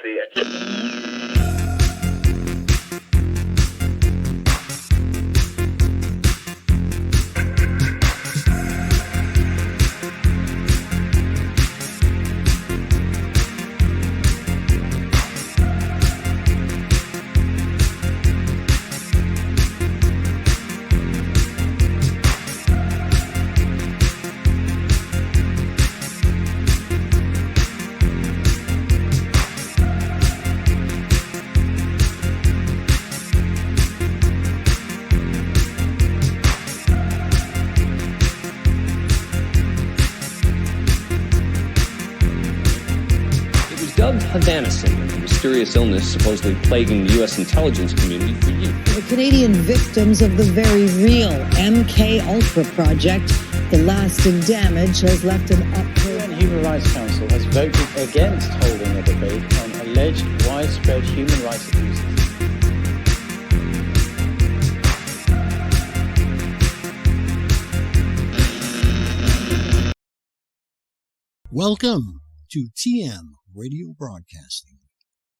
see it. Dubbed Havanison, a mysterious illness supposedly plaguing the U.S. intelligence community for years. The Canadian victims of the very real MK Ultra project, the lasting damage has left an uproar. The UN Human Rights Council has voted against holding a debate on alleged widespread human rights abuses. Welcome to TM Radio Broadcasting.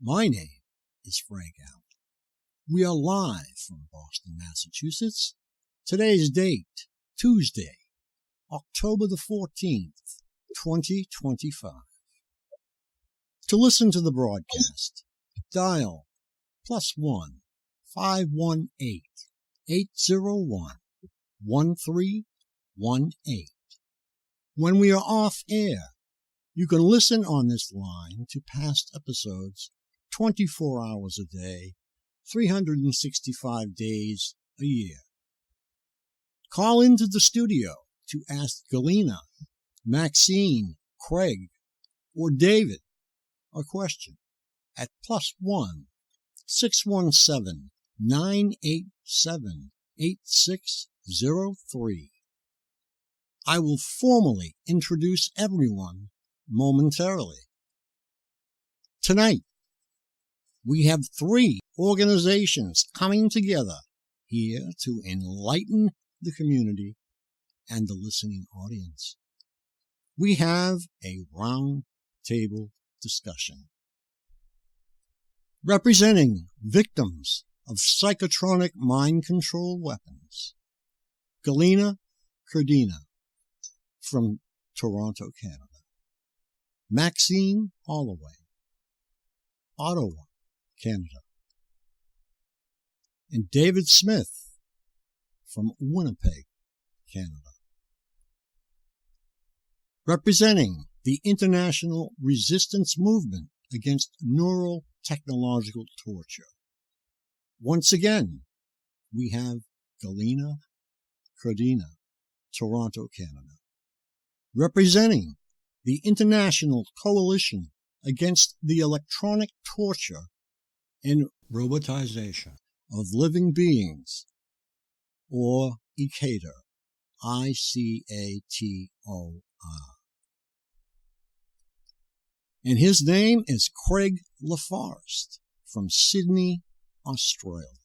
My name is Frank Allen. We are live from Boston, Massachusetts. Today's date, Tuesday, October the 14th, 2025. To listen to the broadcast, dial +1 518 801 1318. When we are off air, you can listen on this line to past episodes 24 hours a day, 365 days a year. Call into the studio to ask Galena, Maxine, Craig, or David a question at +1 617 987 8603. I will formally introduce everyone momentarily. Tonight, we have 3 organizations coming together here to enlighten the community and the listening audience. We have a round table discussion. Representing victims of psychotronic mind control weapons, Galena Cardina from Toronto, Canada. Maxine Holloway, Ottawa, Canada. And David Smith from Winnipeg, Canada. Representing the international resistance movement against neurotechnological torture. Once again, we have Galena Cardina, Toronto, Canada. Representing the International Coalition Against the Electronic Torture and Robotization of Living Beings, or Icator, Icator. And his name is Craig Laforest from Sydney, Australia.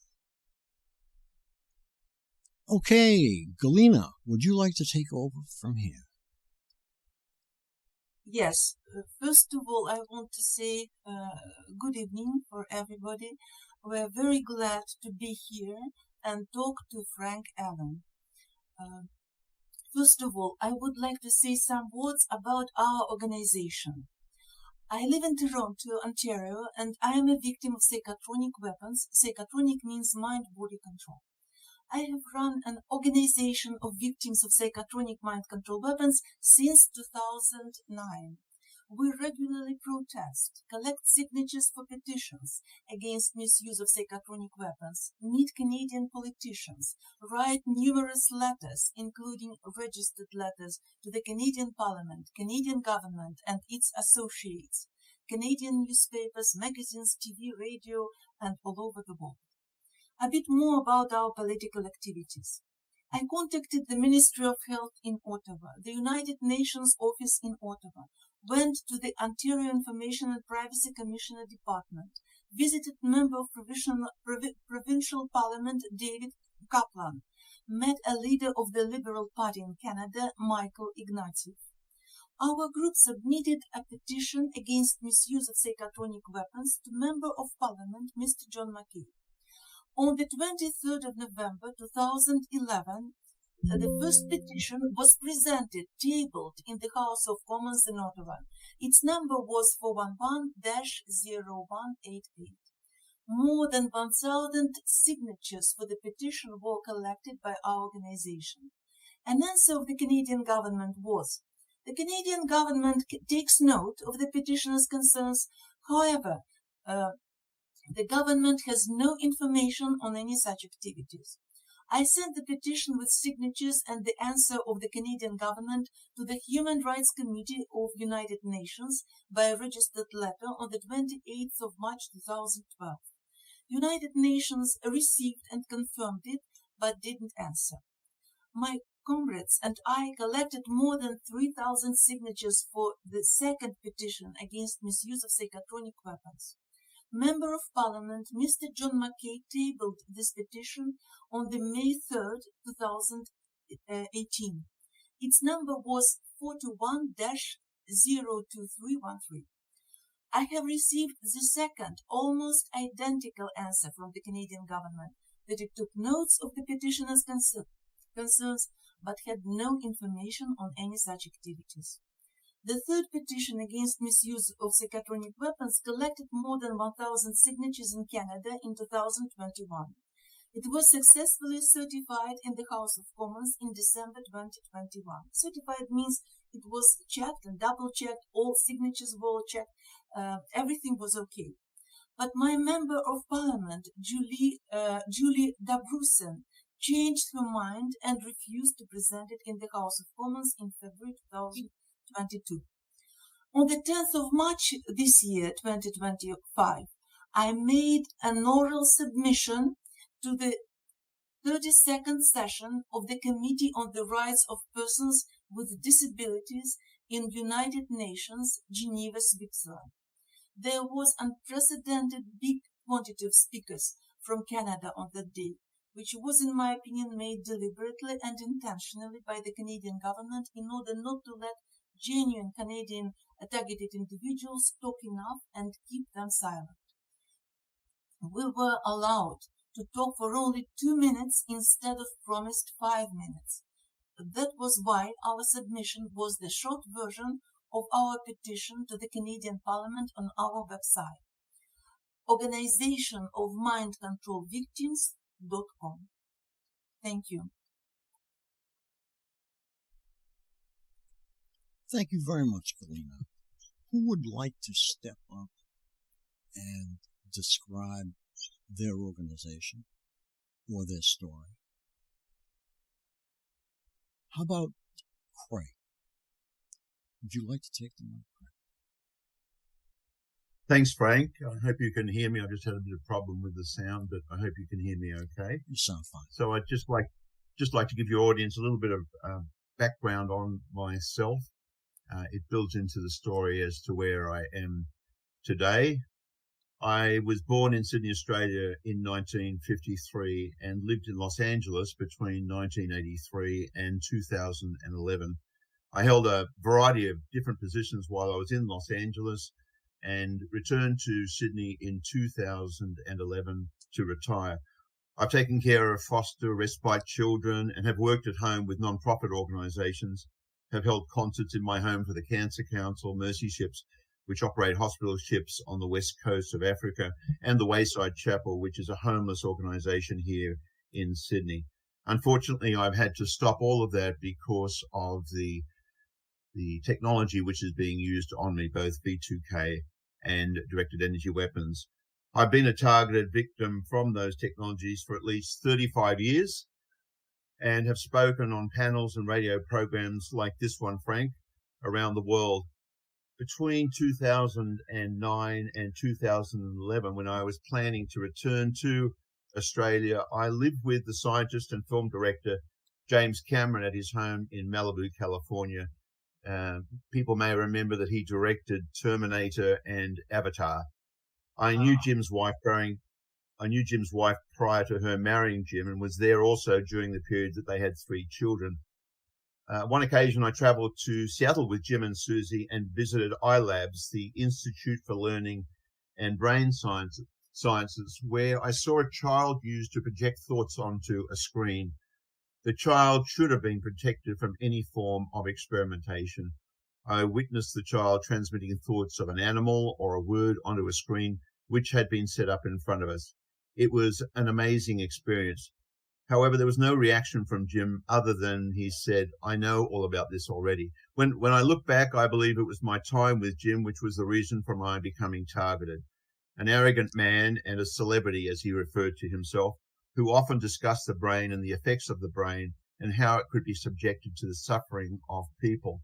Okay, Galena, would you like to take over from here? Yes, first of all, I want to say good evening for everybody. We're very glad to be here and talk to Frank Allen. First of all, I would like to say some words about our organization. I live in Toronto, Ontario, and I am a victim of psychotronic weapons. Psychotronic means mind-body control. I have run an organization of victims of psychotronic mind control weapons since 2009. We regularly protest, collect signatures for petitions against misuse of psychotronic weapons, meet Canadian politicians, write numerous letters, including registered letters to the Canadian Parliament, Canadian government and its associates, Canadian newspapers, magazines, TV, radio, and all over the world. A bit more about our political activities. I contacted the Ministry of Health in Ottawa, the United Nations office in Ottawa, went to the Ontario Information and Privacy Commissioner Department, visited member of Provincial Parliament David Kaplan, met a leader of the Liberal Party in Canada, Michael Ignatieff. Our group submitted a petition against misuse of psychotronic weapons to Member of Parliament Mr. John McCain. On the 23rd of November 2011, the first petition was presented, tabled in the House of Commons in Ottawa. Its number was 411-0188. More than 1,000 signatures for the petition were collected by our organization. An answer of the Canadian government was, the Canadian government takes note of the petitioner's concerns. However, the government has no information on any such activities. I sent the petition with signatures and the answer of the Canadian government to the Human Rights Committee of United Nations by a registered letter on the 28th of March 2012. United Nations received and confirmed it, but didn't answer. My comrades and I collected more than 3,000 signatures for the second petition against misuse of psychotronic weapons. Member of Parliament Mr. John McCain tabled this petition on the May 3rd, 2018. Its number was 41-02313. I have received the second, almost identical answer from the Canadian government that it took notes of the petitioner's concerns but had no information on any such activities. The third petition against misuse of psychotronic weapons collected more than 1,000 signatures in Canada in 2021. It was successfully certified in the House of Commons in December 2021. Certified means it was checked and double-checked, all signatures were checked, everything was okay. But my Member of Parliament, Julie Dabrusen, changed her mind and refused to present it in the House of Commons in February 2022. On the 10th of March this year, 2025, I made an oral submission to the 32nd session of the Committee on the Rights of Persons with Disabilities in United Nations, Geneva, Switzerland. There was unprecedented big quantity of speakers from Canada on that day, which was, in my opinion, made deliberately and intentionally by the Canadian government in order not to let genuine Canadian targeted individuals talk enough and keep them silent. We were allowed to talk for only 2 minutes instead of promised 5 minutes. That was why our submission was the short version of our petition to the Canadian Parliament on our website, Organization of Mind Control Victims.com. Thank you. Thank you very much, Galina. Who would like to step up and describe their organization or their story? How about Craig? Would you like to take the mic, Craig? Thanks, Frank. I hope you can hear me. I just had a bit of problem with the sound, but I hope you can hear me okay. You sound fine. So I'd just like to give your audience a little bit of background on myself. It builds into the story as to where I am today. I was born in Sydney, Australia in 1953 and lived in Los Angeles between 1983 and 2011. I held a variety of different positions while I was in Los Angeles and returned to Sydney in 2011 to retire. I've taken care of foster respite children and have worked at home with non-profit organisations, have held concerts in my home for the Cancer Council, Mercy Ships, which operate hospital ships on the west coast of Africa, and the Wayside Chapel, which is a homeless organisation here in Sydney. Unfortunately, I've had to stop all of that because of the technology which is being used on me, both V2K and directed energy weapons. I've been a targeted victim from those technologies for at least 35 years and have spoken on panels and radio programs like this one, Frank, around the world. Between 2009 and 2011, when I was planning to return to Australia, I lived with the scientist and film director James Cameron at his home in Malibu, California. People may remember that he directed Terminator and Avatar. I knew Jim's wife prior to her marrying Jim and was there also during the period that they had 3 children. One occasion I traveled to Seattle with Jim and Susie and visited iLabs, the Institute for Learning and Brain Sciences, where I saw a child used to project thoughts onto a screen. The child should have been protected from any form of experimentation. I witnessed the child transmitting thoughts of an animal or a word onto a screen which had been set up in front of us. It was an amazing experience. However, there was no reaction from Jim other than he said, "I know all about this already." When I look back, I believe it was my time with Jim which was the reason for my becoming targeted. An arrogant man and a celebrity, as he referred to himself, who often discussed the brain and the effects of the brain and how it could be subjected to the suffering of people.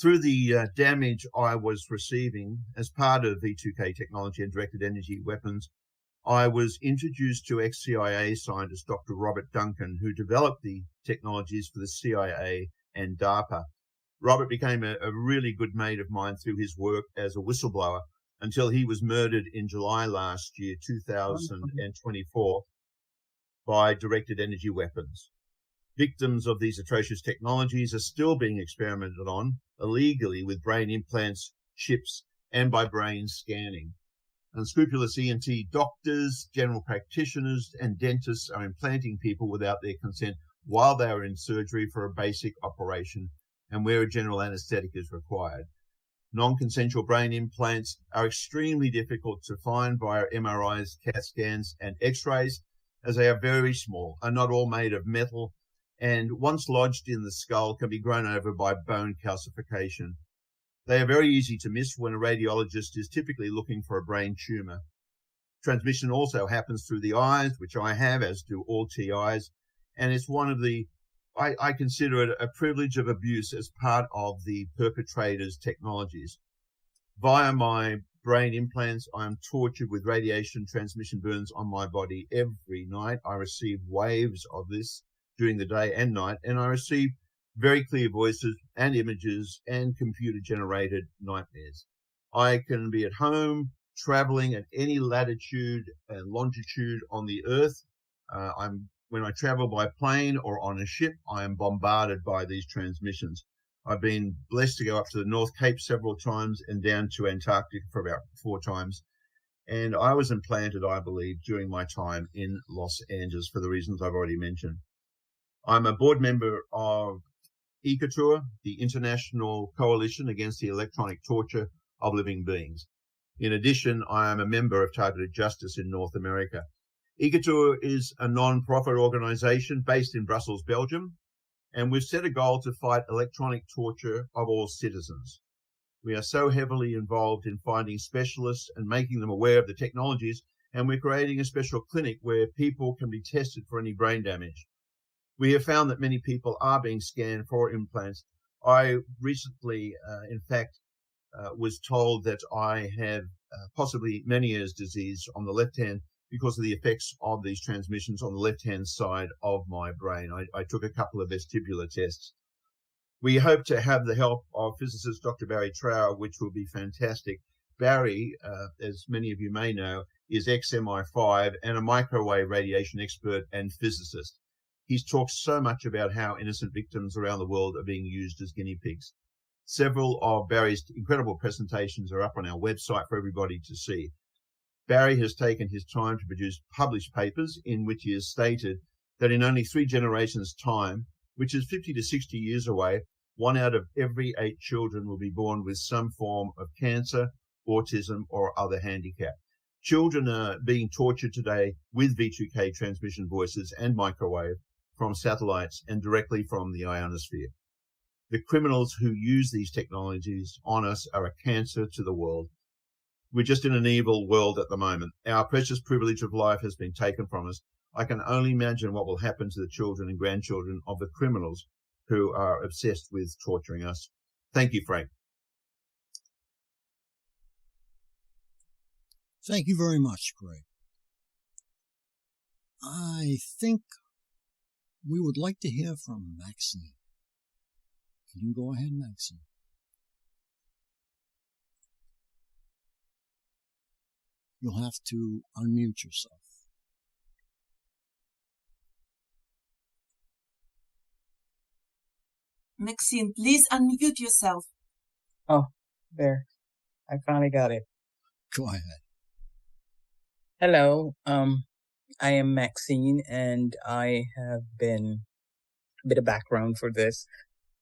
Through the damage I was receiving as part of V2K technology and directed energy weapons, I was introduced to ex-CIA scientist Dr. Robert Duncan, who developed the technologies for the CIA and DARPA. Robert became a really good mate of mine through his work as a whistleblower until he was murdered in July last year, 2024, by directed energy weapons. Victims of these atrocious technologies are still being experimented on illegally with brain implants, chips, and by brain scanning. Unscrupulous ENT doctors, general practitioners, and dentists are implanting people without their consent while they are in surgery for a basic operation and where a general anesthetic is required. Non-consensual brain implants are extremely difficult to find via MRIs, CAT scans, and X-rays, as they are very small, are not all made of metal, and once lodged in the skull can be grown over by bone calcification. They are very easy to miss when a radiologist is typically looking for a brain tumor. Transmission also happens through the eyes, which I have, as do all TIs, and it's one of the, I consider it a privilege of abuse as part of the perpetrator's technologies. Via my brain implants, I am tortured with radiation transmission burns on my body every night. I receive waves of this during the day and night, and I receive very clear voices and images and computer-generated nightmares. I can be at home, traveling at any latitude and longitude on the Earth. When I travel by plane or on a ship, I am bombarded by these transmissions. I've been blessed to go up to the North Cape several times and down to Antarctica for about 4 times. And I was implanted, I believe, during my time in Los Angeles for the reasons I've already mentioned. I'm a board member of Icator, the International Coalition Against the Electronic Torture of Living Beings. In addition, I am a member of Targeted Justice in North America. Icator is a non-profit organization based in Brussels, Belgium, and we've set a goal to fight electronic torture of all citizens. We are so heavily involved in finding specialists and making them aware of the technologies, and we're creating a special clinic where people can be tested for any brain damage. We have found that many people are being scanned for implants. I recently, was told that I have possibly Meniere's disease on the left hand because of the effects of these transmissions on the left-hand side of my brain. I took a couple of vestibular tests. We hope to have the help of physicist Dr. Barry Trower, which will be fantastic. Barry, as many of you may know, is ex-MI5 and a microwave radiation expert and physicist. He's talked so much about how innocent victims around the world are being used as guinea pigs. Several of Barry's incredible presentations are up on our website for everybody to see. Barry has taken his time to produce published papers in which he has stated that in only 3 generations' time, which is 50 to 60 years away, 1 out of every 8 children will be born with some form of cancer, autism, or other handicap. Children are being tortured today with V2K transmission voices and microwave from satellites and directly from the ionosphere. The criminals who use these technologies on us are a cancer to the world. We're just in an evil world at the moment. Our precious privilege of life has been taken from us. I can only imagine what will happen to the children and grandchildren of the criminals who are obsessed with torturing us. Thank you, Frank. Thank you very much, Craig. I think we would like to hear from Maxine. Can you go ahead, Maxine? You'll have to unmute yourself. Maxine, please unmute yourself. Oh, there. I finally got it. Go ahead. Hello. I am Maxine, and I have been a bit of background for this.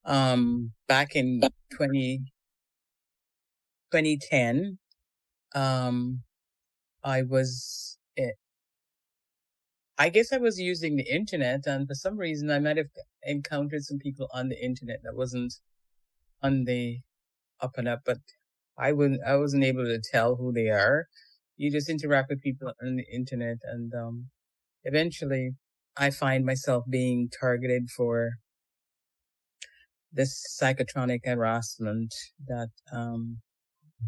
Back in 2010, I guess I was using the internet, and for some reason I might have encountered some people on the internet that wasn't on the up and up, but I wasn't able to tell who they are. You just interact with people on the internet, and eventually I find myself being targeted for this psychotronic harassment that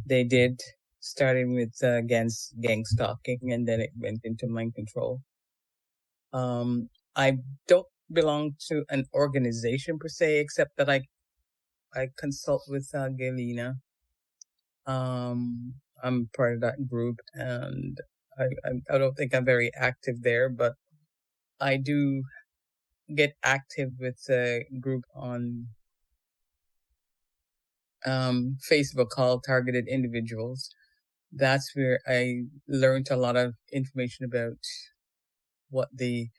they did, starting with gang stalking, and then it went into mind control. I don't belong to an organization per se, except that I consult with Galena. I'm part of that group, and I don't think I'm very active there, but I do get active with a group on Facebook called Targeted Individuals. That's where I learned a lot of information about what the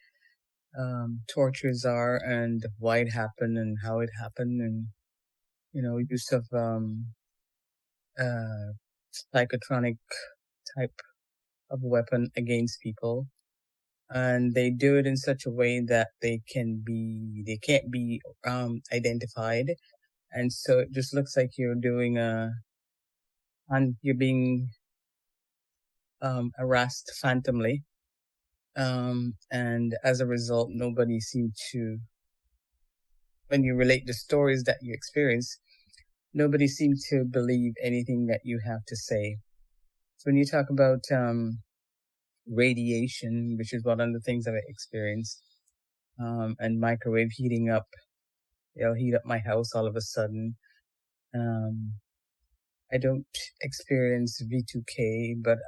tortures are and why it happened and how it happened, and use of psychotronic type of weapon against people. And they do it in such a way that they can't be identified, and so it just looks like you're doing you're being harassed phantomly, and as a result, nobody seemed to. When you relate the stories that you experience, nobody seemed to believe anything that you have to say. So when you talk about radiation, which is one of the things that I experienced, and microwave heating up, it'll heat up my house all of a sudden. I don't experience V2K, but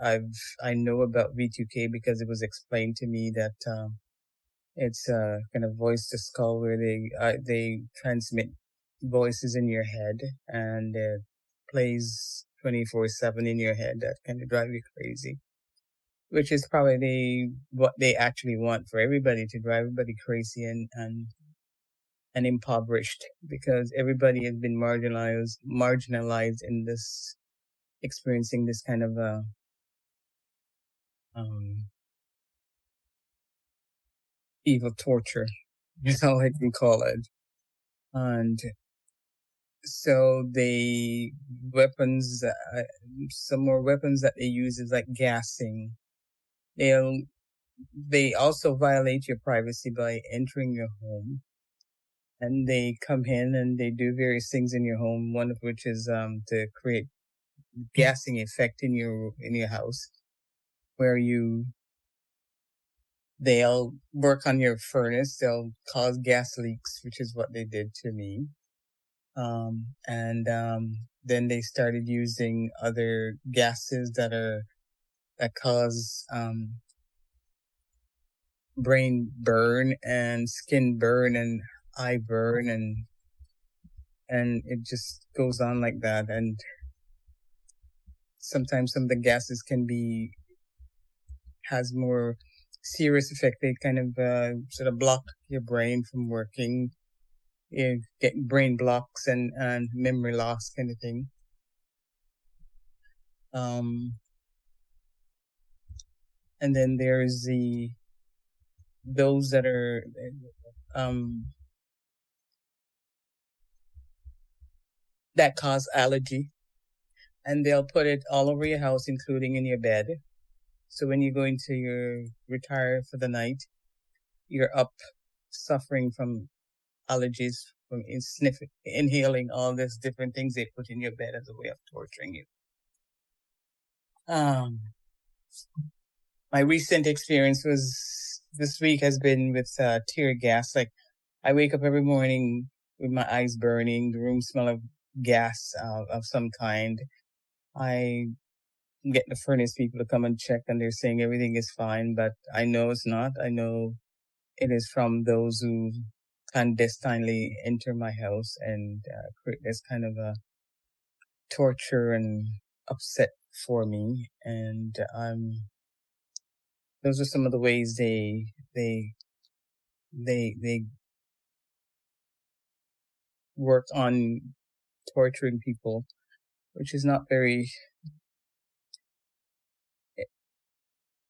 I know about V2K because it was explained to me that it's a kind of voice to skull where they transmit voices in your head, and it plays 24/7 in your head. That kind of drive you crazy, which is probably what they actually want for everybody, to drive everybody crazy and impoverished, because everybody has been marginalized in this, experiencing this kind of evil torture, is all I can call it. And so the weapons, some more weapons that they use is like gassing. They also violate your privacy by entering your home, and they come in and they do various things in your home. One of which is to create gassing effect in your house, where they'll work on your furnace. They'll cause gas leaks, which is what they did to me. And then they started using other gases that cause brain burn and skin burn and eye burn, and it just goes on like that. And sometimes some of the gases has more serious effect. They kind of sort of block your brain from working. You get brain blocks and memory loss kind of thing. And then there's those that are that cause allergy, and they'll put it all over your house, including in your bed. So when you go into your retire for the night, you're up suffering from allergies from inhaling all these different things they put in your bed as a way of torturing you. My recent experience this week has been with tear gas. Like, I wake up every morning with my eyes burning, the room smell of gas of some kind. I get the furnace people to come and check, and they're saying everything is fine, but I know it's not. I know it is from those who clandestinely enter my house and create this kind of a torture and upset for me. And those are some of the ways they work on torturing people, which is not very.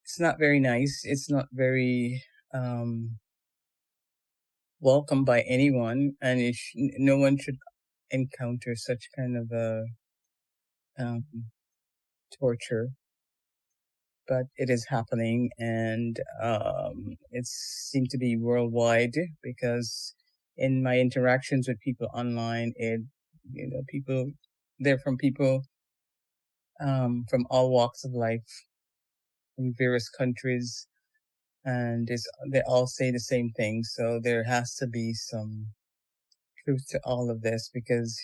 It's not very nice. It's not very welcome by anyone, and no one should encounter such kind of a torture. But it is happening, and it seems to be worldwide, because in my interactions with people online, they're from people from all walks of life, from various countries, and they all say the same thing. So there has to be some truth to all of this, because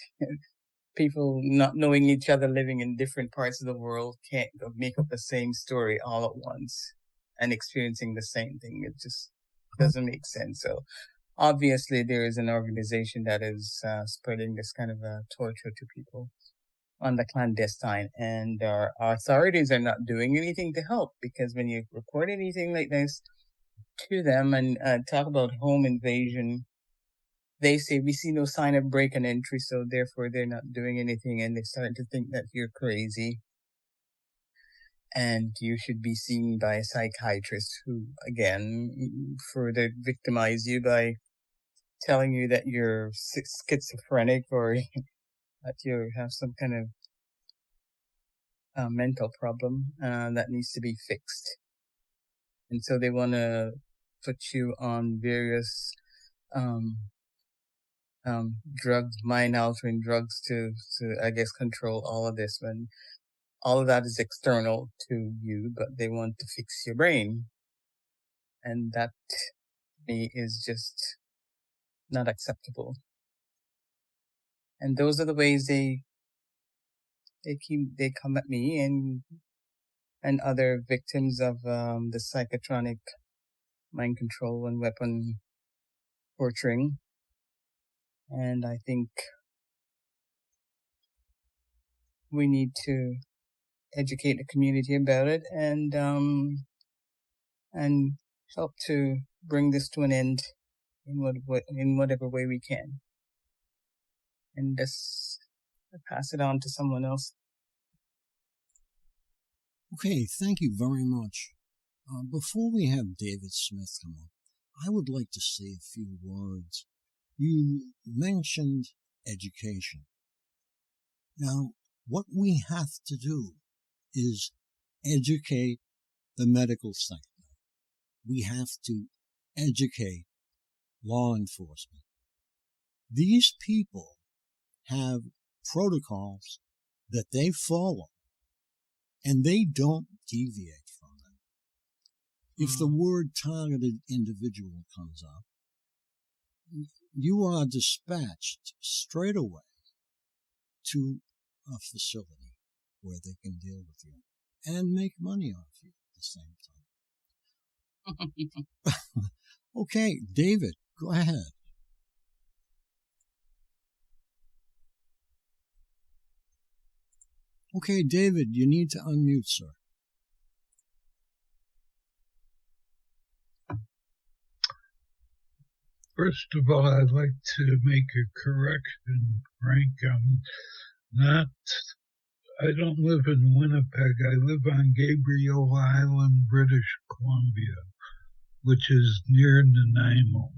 people not knowing each other, living in different parts of the world, can't make up the same story all at once and experiencing the same thing. It just doesn't make sense. So obviously there is an organization that is spreading this kind of torture to people on the clandestine, and our authorities are not doing anything to help, because when you report anything like this to them and talk about home invasion, they say we see no sign of break and entry, so therefore they're not doing anything, and they start to think that you're crazy and you should be seen by a psychiatrist, who again further victimize you by telling you that you're schizophrenic or that you have some kind of mental problem that needs to be fixed. And so they want to put you on various drugs, mind-altering drugs to I guess control all of this, when all of that is external to you, but they want to fix your brain, and that to me is just not acceptable. And those are the ways they come at me and other victims of the psychotronic mind control and weapon torturing. And I think we need to educate the community about it and help to bring this to an end in whatever way we can. And just pass it on to someone else. Okay, thank you very much. Before we have David Smith come up, I would like to say a few words. You mentioned education. Now, what we have to do is educate the medical sector. We have to educate law enforcement. These people have protocols that they follow, and they don't deviate from them. If the word targeted individual comes up, you are dispatched straight away to a facility where they can deal with you and make money off you at the same time. Okay, David, go ahead. Okay, David, you need to unmute, sir. First of all, I'd like to make a correction, Frank. I don't live in Winnipeg. I live on Gabriel Island, British Columbia, which is near Nanaimo.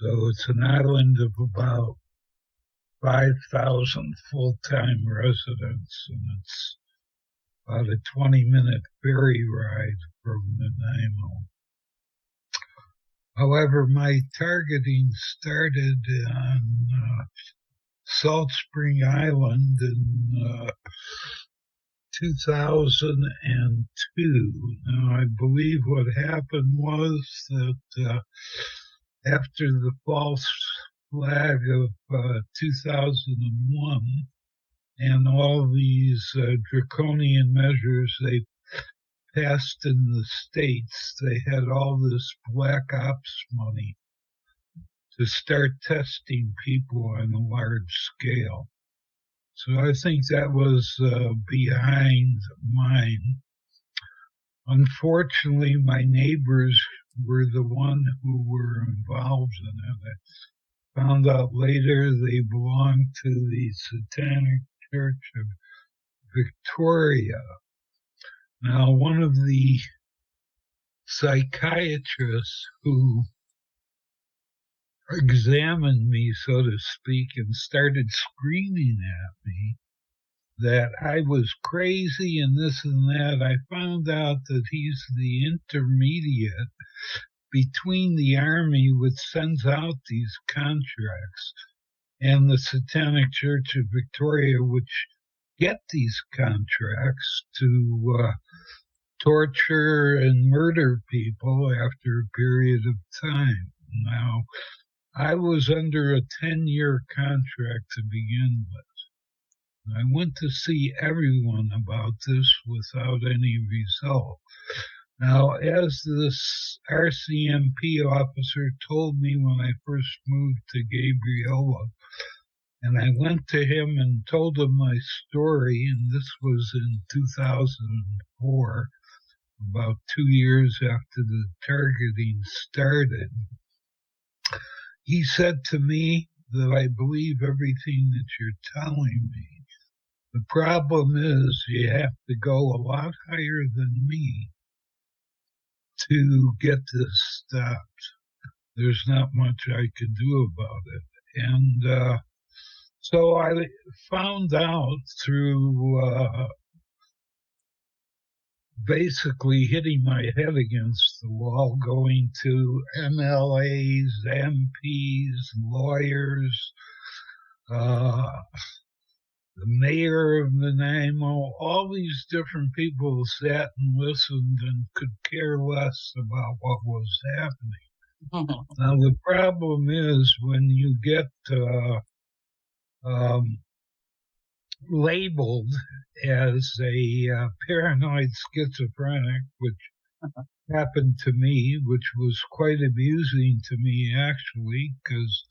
So it's an island of about 5,000 full-time residents, and it's about a 20-minute ferry ride from Nanaimo. However, my targeting started on Salt Spring Island in 2002. Now, I believe what happened was that after the false flag of 2001 and all these draconian measures they passed in the States, they had all this black ops money to start testing people on a large scale. So I think that was behind mine. Unfortunately, my neighbors were the one who were involved in it. I found out later they belonged to the Satanic Church of Victoria. Now, one of the psychiatrists who examined me, so to speak, and started screaming at me that I was crazy and this and that, I found out that he's the intermediate between the Army, which sends out these contracts, and the Satanic Church of Victoria, which get these contracts to torture and murder people after a period of time. Now, I was under a 10-year contract to begin with. I went to see everyone about this without any result. Now, as this RCMP officer told me when I first moved to Gabriola, and I went to him and told him my story, and this was in 2004, about 2 years after the targeting started. He said to me that I believe everything that you're telling me. The problem is you have to go a lot higher than me to get this stopped. There's not much I could do about it. And so I found out through basically hitting my head against the wall, going to MLAs, MPs, lawyers, the mayor of Nanaimo, all these different people sat and listened and could care less about what was happening. Now, the problem is when you get labeled as a paranoid schizophrenic, which happened to me, which was quite amusing to me, actually, because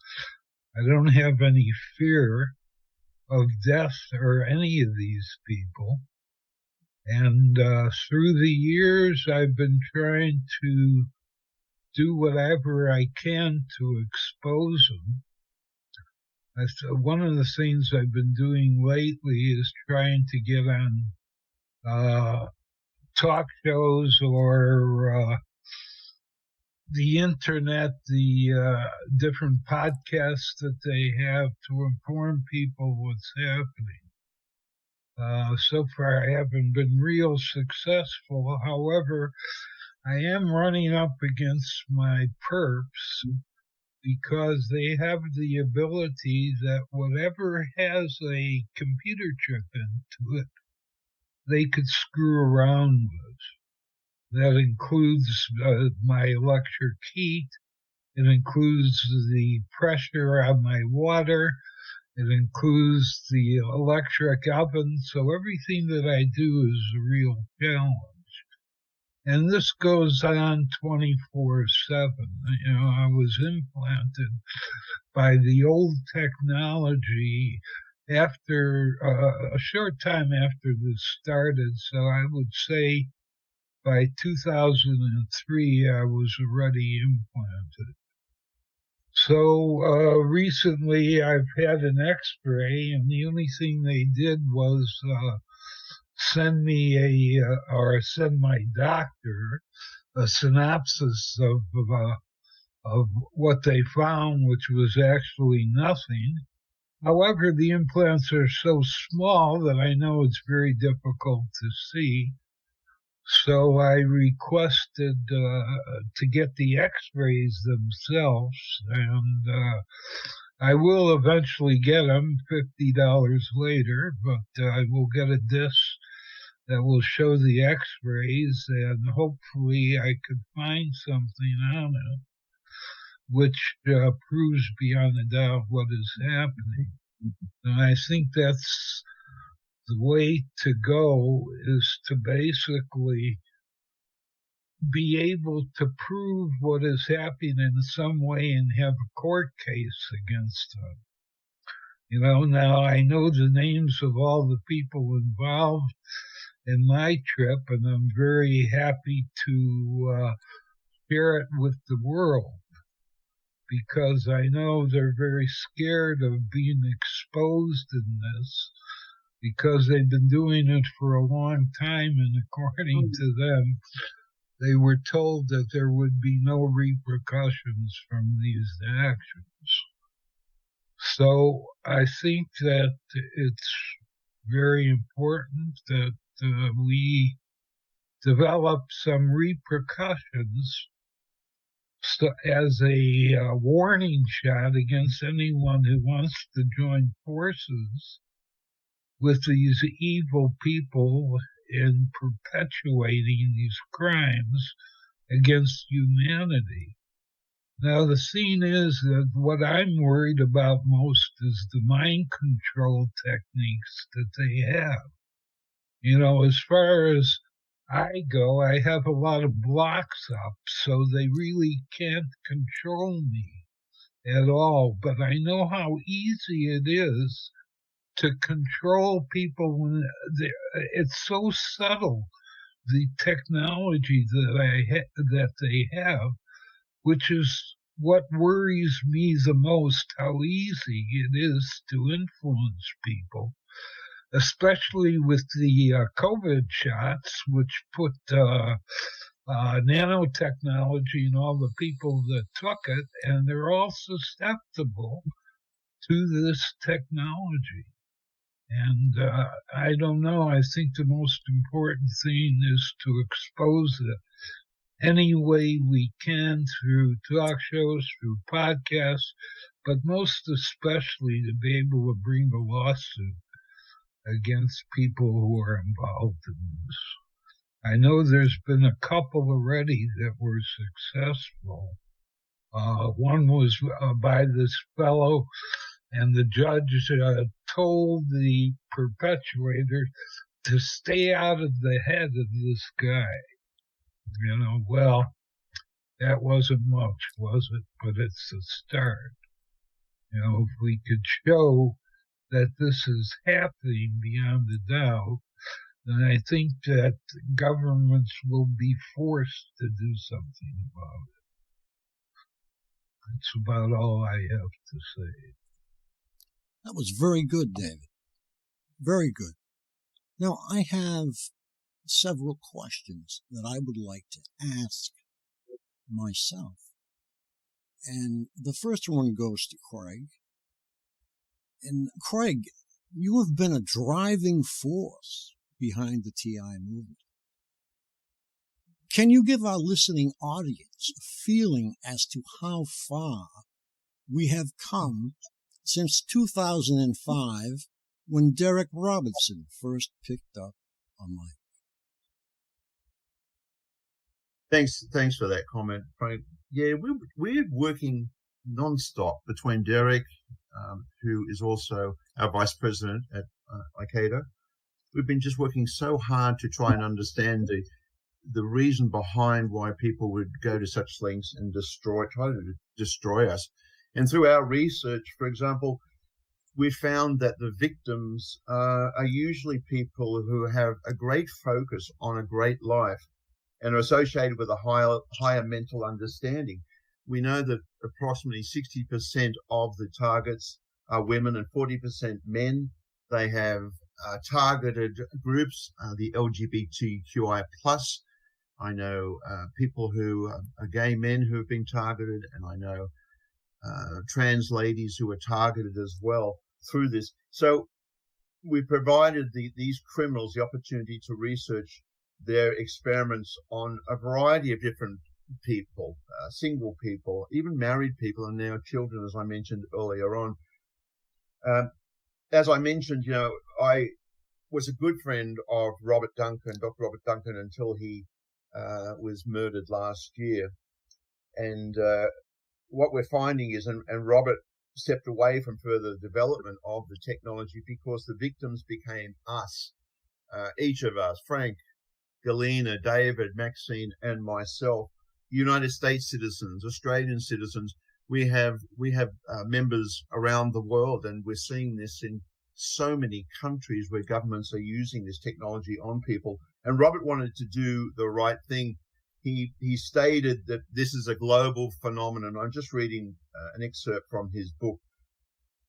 I don't have any fear of death or any of these people. And through the years, I've been trying to do whatever I can to expose them. One of the things I've been doing lately is trying to get on talk shows or the internet, the different podcasts that they have to inform people what's happening. So far, I haven't been real successful. However, I am running up against my perps because they have the ability that whatever has a computer chip into it, they could screw around with. That includes my electric heat. It includes the pressure on my water. It includes the electric oven. So everything that I do is a real challenge. And this goes on 24/7. You know, I was implanted by the old technology after a short time after this started. So I would say by 2003, I was already implanted. So recently I've had an x-ray, and the only thing they did was send me send my doctor a synopsis of what they found, which was actually nothing. However, the implants are so small that I know it's very difficult to see. So I requested to get the x-rays themselves, and I will eventually get them $50 later, but I will get a disc that will show the x-rays, and hopefully I could find something on it which proves beyond a doubt what is happening. And I think that's the way to go, is to basically be able to prove what is happening in some way and have a court case against them. Now I know the names of all the people involved in my trip, and I'm very happy to share it with the world, because I know they're very scared of being exposed in this, because they've been doing it for a long time, and according to them, they were told that there would be no repercussions from these actions. So I think that it's very important that we develop some repercussions as a warning shot against anyone who wants to join forces with these evil people in perpetuating these crimes against humanity. Now, the thing is that what I'm worried about most is the mind control techniques that they have. As far as I go, I have a lot of blocks up, so they really can't control me at all. But I know how easy it is to control people when it's so subtle, the technology that they have, which is what worries me the most, how easy it is to influence people, especially with the COVID shots, which put nanotechnology in all the people that took it, and they're all susceptible to this technology. And I don't know, I think the most important thing is to expose it any way we can through talk shows, through podcasts, but most especially to be able to bring a lawsuit against people who are involved in this. I know there's been a couple already that were successful. One was by this fellow, and the judge told the perpetrator to stay out of the head of this guy. Well, that wasn't much, was it? But it's a start. If we could show that this is happening beyond a doubt, then I think that governments will be forced to do something about it. That's about all I have to say. That was very good, David. Very good. Now, I have several questions that I would like to ask myself. And the first one goes to Craig. And Craig, you have been a driving force behind the TI movement. Can you give our listening audience a feeling as to how far we have come since 2005 when Derek Robertson first picked up a mic? Thanks for that comment, Frank. Yeah, we're working non-stop between Derek, who is also our vice president at Icator. We've been just working so hard to try and understand the reason behind why people would go to such lengths and try to destroy us. And through our research, for example, we found that the victims are usually people who have a great focus on a great life and are associated with a higher mental understanding. We know that approximately 60% of the targets are women and 40% men. They have targeted groups, the LGBTQI+. I know people who are gay men who have been targeted, and I know trans ladies who are targeted as well through this. So we provided these criminals the opportunity to research their experiments on a variety of different people, single people, even married people, and now children, as I mentioned earlier on. As I mentioned, I was a good friend of Dr. Robert Duncan, until he was murdered last year. And what we're finding is, and Robert stepped away from further development of the technology because the victims became us, each of us, Frank, Galena, David, Maxine, and myself, United States citizens, Australian citizens. We have members around the world, and we're seeing this in so many countries where governments are using this technology on people. And Robert wanted to do the right thing. He stated that this is a global phenomenon. I'm just reading an excerpt from his book.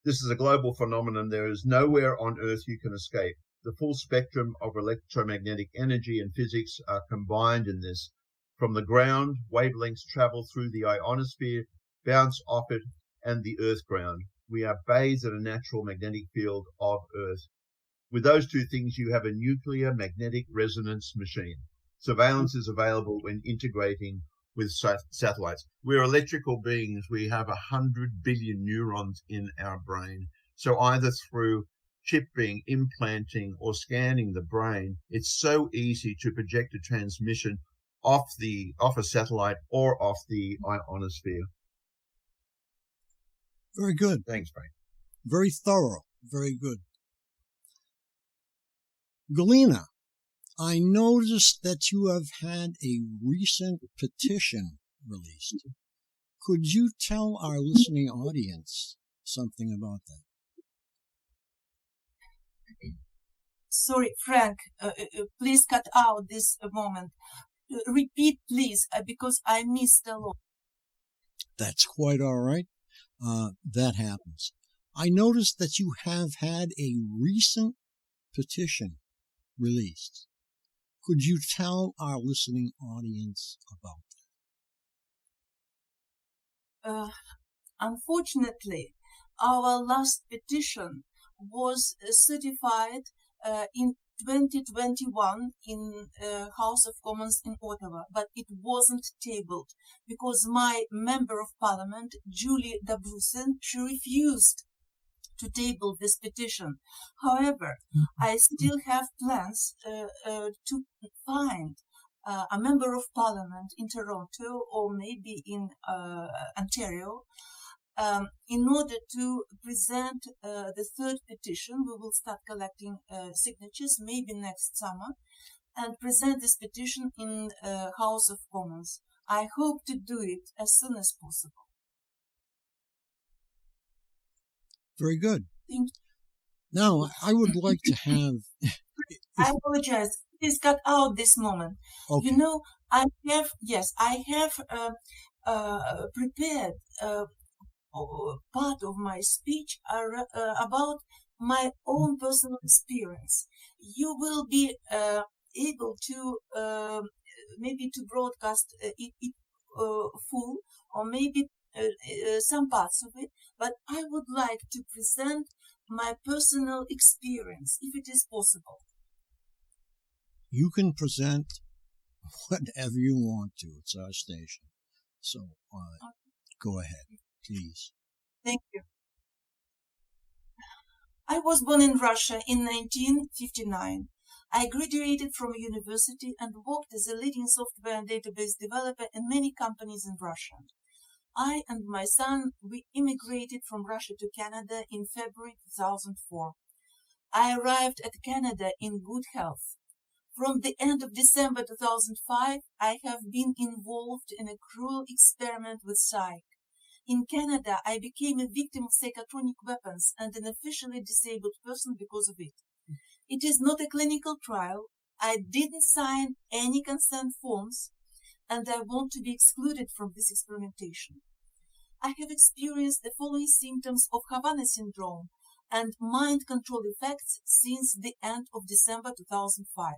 This is a global phenomenon. There is nowhere on Earth you can escape. The full spectrum of electromagnetic energy and physics are combined in this. From the ground, wavelengths travel through the ionosphere, bounce off it, and the Earth ground. We are bathed in a natural magnetic field of Earth. With those two things, you have a nuclear magnetic resonance machine. Surveillance is available when integrating with satellites. We're electrical beings. We have 100 billion neurons in our brain. So either through chipping, implanting, or scanning the brain, it's so easy to project a transmission off a satellite or off the ionosphere. Very good. Thanks, Frank. Very thorough. Very good. Galena, I noticed that you have had a recent petition released. Could you tell our listening audience something about that? Sorry, Frank, please cut out this moment. Repeat, please, because I missed a lot. That's quite all right. That happens. I noticed that you have had a recent petition released. Could you tell our listening audience about that? Unfortunately, our last petition was certified in 2021 in House of Commons in Ottawa, but it wasn't tabled because my Member of Parliament, Julie Dabrusin, she refused to table this petition. However, I still have plans to find a Member of Parliament in Toronto or maybe in Ontario in order to present the third petition. We will start collecting signatures maybe next summer and present this petition in House of Commons. I hope to do it as soon as possible. Very good. Thank you. Now, I would like to have... I apologize. Please cut out this moment. Okay. You know, I have prepared part of my speech about my own personal experience. You will be able to maybe to broadcast it full or maybe some parts of it, but I would like to present my personal experience, if it is possible. You can present whatever you want to. It's our station. So go ahead, please. Thank you. I was born in Russia in 1959. I graduated from a university and worked as a leading software and database developer in many companies in Russia. I and my son, we immigrated from Russia to Canada in February 2004. I arrived at Canada in good health. From the end of December 2005, I have been involved in a cruel experiment with psych. In Canada, I became a victim of psychotronic weapons and an officially disabled person because of it. It is not a clinical trial. I didn't sign any consent forms, and I want to be excluded from this experimentation. I have experienced the following symptoms of Havana syndrome and mind control effects since the end of December 2005.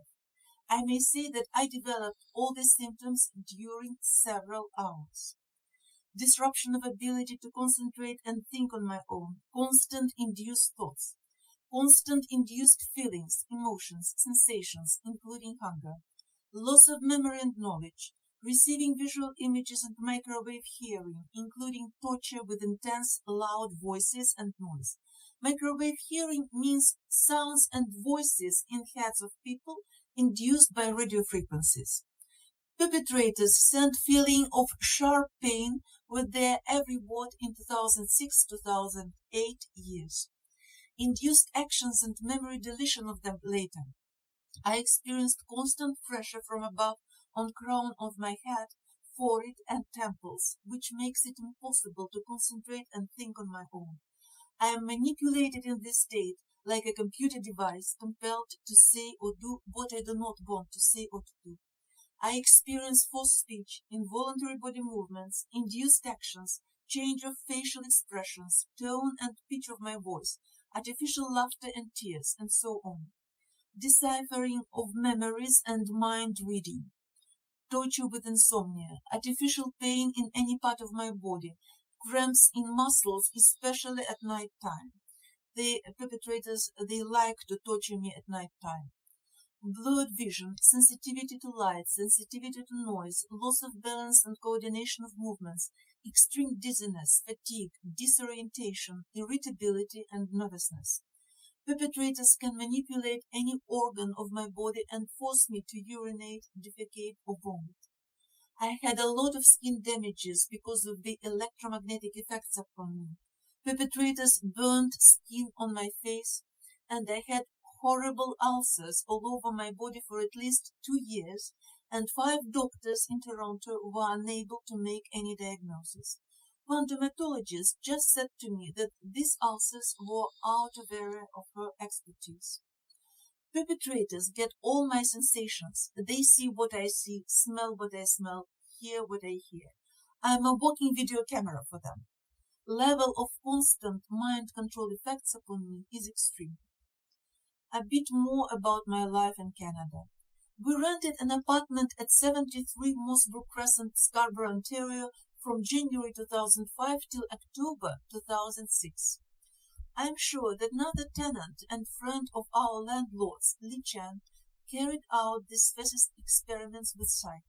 I may say that I developed all these symptoms during several hours. Disruption of ability to concentrate and think on my own, constant induced thoughts, constant induced feelings, emotions, sensations, including hunger, loss of memory and knowledge, receiving visual images and microwave hearing, including torture with intense, loud voices and noise. Microwave hearing means sounds and voices in heads of people induced by radio frequencies. Perpetrators sent feeling of sharp pain with their every word in 2006-2008 years. Induced actions and memory deletion of them later. I experienced constant pressure from above on crown of my head, forehead, and temples, which makes it impossible to concentrate and think on my own. I am manipulated in this state like a computer device, compelled to say or do what I do not want to say or to do. I experience false speech, involuntary body movements, induced actions, change of facial expressions, tone and pitch of my voice, artificial laughter and tears, and so on. Deciphering of memories and mind reading. Torture with insomnia, artificial pain in any part of my body, cramps in muscles, especially at night time. The perpetrators, they like to torture me at night time. Blurred vision, sensitivity to light, sensitivity to noise, loss of balance and coordination of movements, extreme dizziness, fatigue, disorientation, irritability, and nervousness. Perpetrators can manipulate any organ of my body and force me to urinate, defecate, or vomit. I had a lot of skin damages because of the electromagnetic effects upon me. Perpetrators burned skin on my face, and I had horrible ulcers all over my body for at least 2 years, and 5 doctors in Toronto were unable to make any diagnosis. One dermatologist just said to me that these ulcers were out of area of her expertise. Perpetrators get all my sensations. They see what I see, smell what I smell, hear what I hear. I am a walking video camera for them. Level of constant mind control effects upon me is extreme. A bit more about my life in Canada. We rented an apartment at 73 Mossbrook Crescent, Scarborough, Ontario from January 2005 till October 2006. I am sure that another tenant and friend of our landlord's, Lee Chan, carried out these fascist experiments with sight.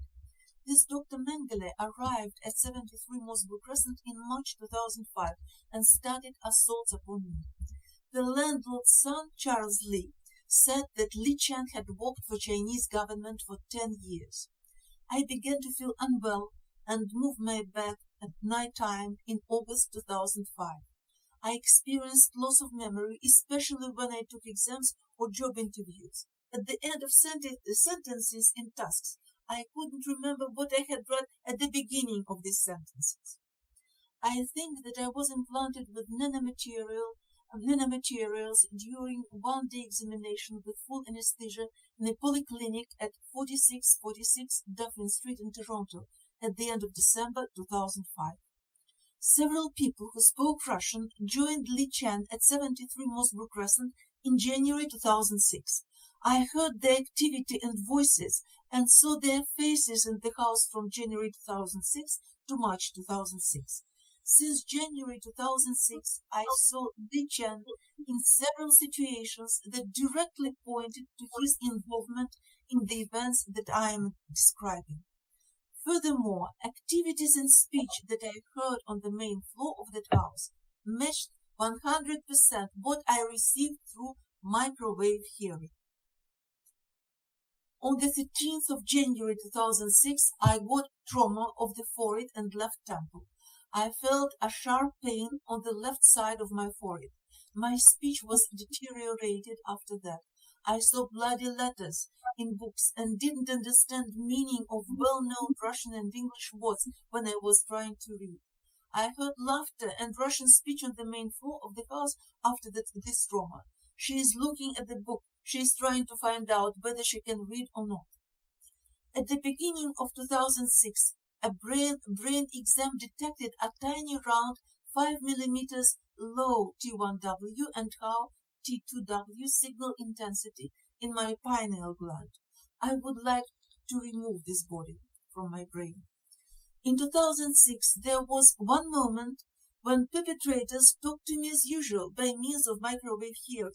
This Dr. Mengele arrived at 73 Mossbrook Crescent in March 2005 and started assaults upon me. The landlord's son, Charles Lee, said that Lee Chan had worked for Chinese government for 10 years. I began to feel unwell and move my bed at night time in August 2005. I experienced loss of memory, especially when I took exams or job interviews. At the end of sentences in tasks, I couldn't remember what I had read at the beginning of these sentences. I think that I was implanted with nanomaterials during one-day examination with full anesthesia in a polyclinic at 4646 Dufferin Street in Toronto at the end of December 2005. Several people who spoke Russian joined Lee Chan at 73 Mossbrook Crescent in January 2006. I heard their activity and voices and saw their faces in the house from January 2006 to March 2006. Since January 2006, I saw Lee Chan in several situations that directly pointed to his involvement in the events that I am describing. Furthermore, activities and speech that I heard on the main floor of that house matched 100% what I received through microwave hearing. On the 13th of January 2006, I got trauma of the forehead and left temple. I felt a sharp pain on the left side of my forehead. My speech was deteriorated after that. I saw bloody letters in books and didn't understand meaning of well-known Russian and English words when I was trying to read. I heard laughter and Russian speech on the main floor of the house after this trauma. She is looking at the book. She is trying to find out whether she can read or not. At the beginning of 2006, a brain exam detected a tiny round 5 millimeters low T1W and tau T2W signal intensity in my pineal gland. I would like to remove this body from my brain. In 2006, there was one moment when perpetrators talked to me as usual by means of microwave hearing.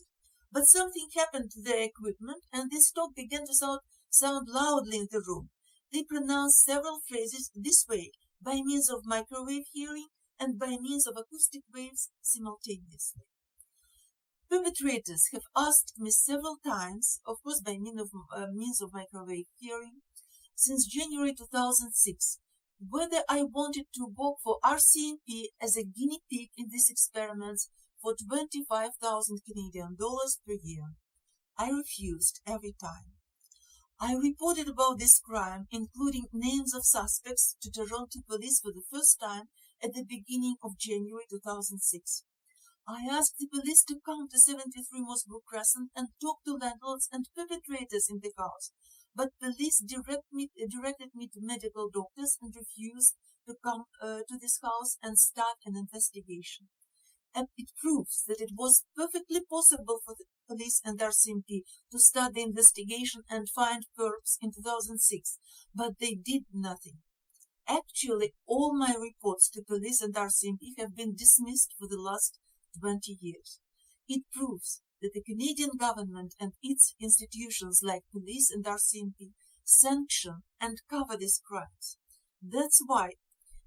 But something happened to their equipment, and this talk began to sound loudly in the room. They pronounced several phrases this way, by means of microwave hearing and by means of acoustic waves simultaneously. Perpetrators have asked me several times, of course by means of microwave hearing, since January 2006, whether I wanted to work for RCMP as a guinea pig in these experiments for 25,000 Canadian dollars per year. I refused every time. I reported about this crime, including names of suspects, to Toronto police for the first time at the beginning of January 2006. I asked the police to come to 73 Mossbrook Crescent and talk to landlords and perpetrators in the house, but police directed me to medical doctors and refused to come to this house and start an investigation. And it proves that it was perfectly possible for the police and RCMP to start the investigation and find perps in 2006, but they did nothing. Actually, all my reports to police and RCMP have been dismissed for the last 20 years. It proves that the Canadian government and its institutions like police and RCMP sanction and cover these crimes. That's why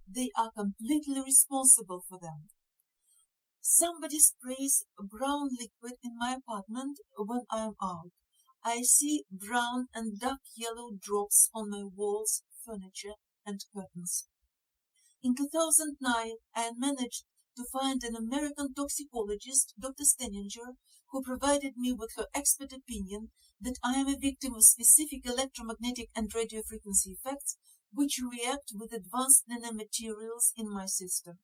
they are completely responsible for them. Somebody sprays brown liquid in my apartment when I am out. I see brown and dark yellow drops on my walls, furniture, and curtains. In 2009, I managed to find an American toxicologist, Dr. Steninger, who provided me with her expert opinion that I am a victim of specific electromagnetic and radio frequency effects which react with advanced nanomaterials in my system.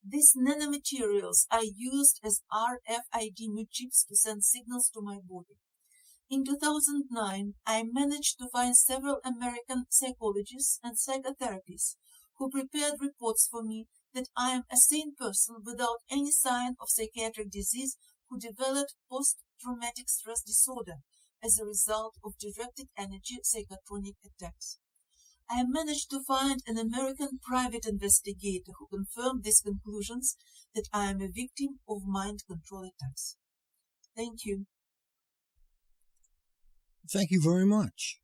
These nanomaterials are used as RFID chips to send signals to my body. In 2009, I managed to find several American psychologists and psychotherapists who prepared reports for me that I am a sane person without any sign of psychiatric disease who developed post-traumatic stress disorder as a result of directed energy psychotronic attacks. I managed to find an American private investigator who confirmed these conclusions that I am a victim of mind control attacks. Thank you. Thank you very much.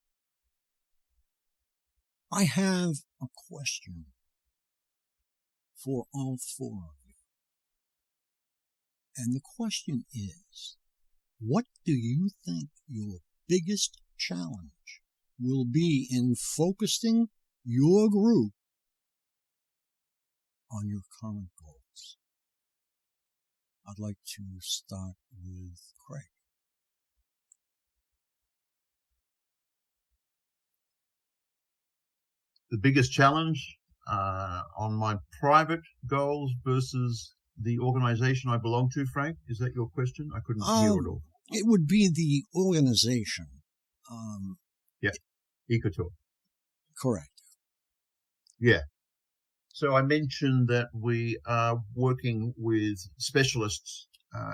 I have a question for all four of you. And the question is, what do you think your biggest challenge will be in focusing your group on your current goals? I'd like to start with Craig. The biggest challenge on my private goals versus the organization I belong to, Frank? Is that your question? I couldn't hear it all. It would be the organization. Yeah, Icator. Correct. Yeah. So I mentioned that we are working with specialists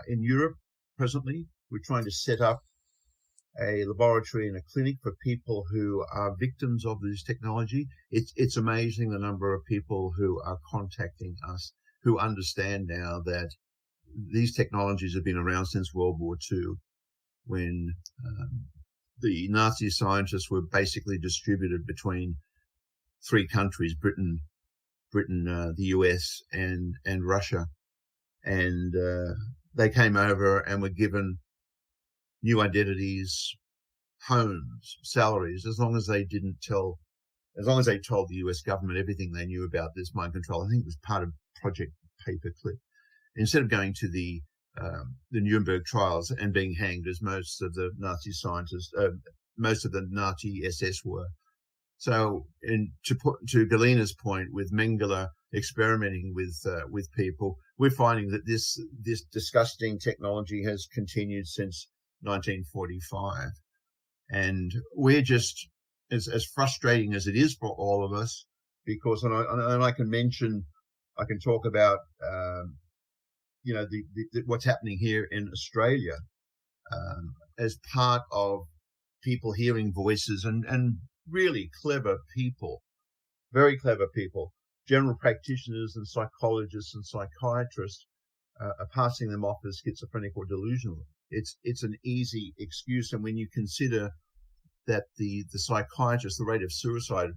in Europe presently. We're trying to set up a laboratory and a clinic for people who are victims of this technology. It's amazing the number of people who are contacting us who understand now that these technologies have been around since World War II, when the Nazi scientists were basically distributed between three countries, Britain, the US, and Russia. And they came over and were given new identities, homes, salaries, as long as they told the US government everything they knew about this mind control. I think it was part of Project Paperclip. Instead of going to the Nuremberg trials and being hanged, as most of the Nazi scientists, most of the Nazi SS were. So, to Galina's point, with Mengele experimenting with people, we're finding that this disgusting technology has continued since 1945, and we're just as frustrating as it is for all of us, because and I can talk about what's happening here in Australia as part of people hearing voices and really clever people, very clever people, general practitioners and psychologists and psychiatrists are passing them off as schizophrenic or delusional. It's an easy excuse, and when you consider that the psychiatrists, the rate of suicide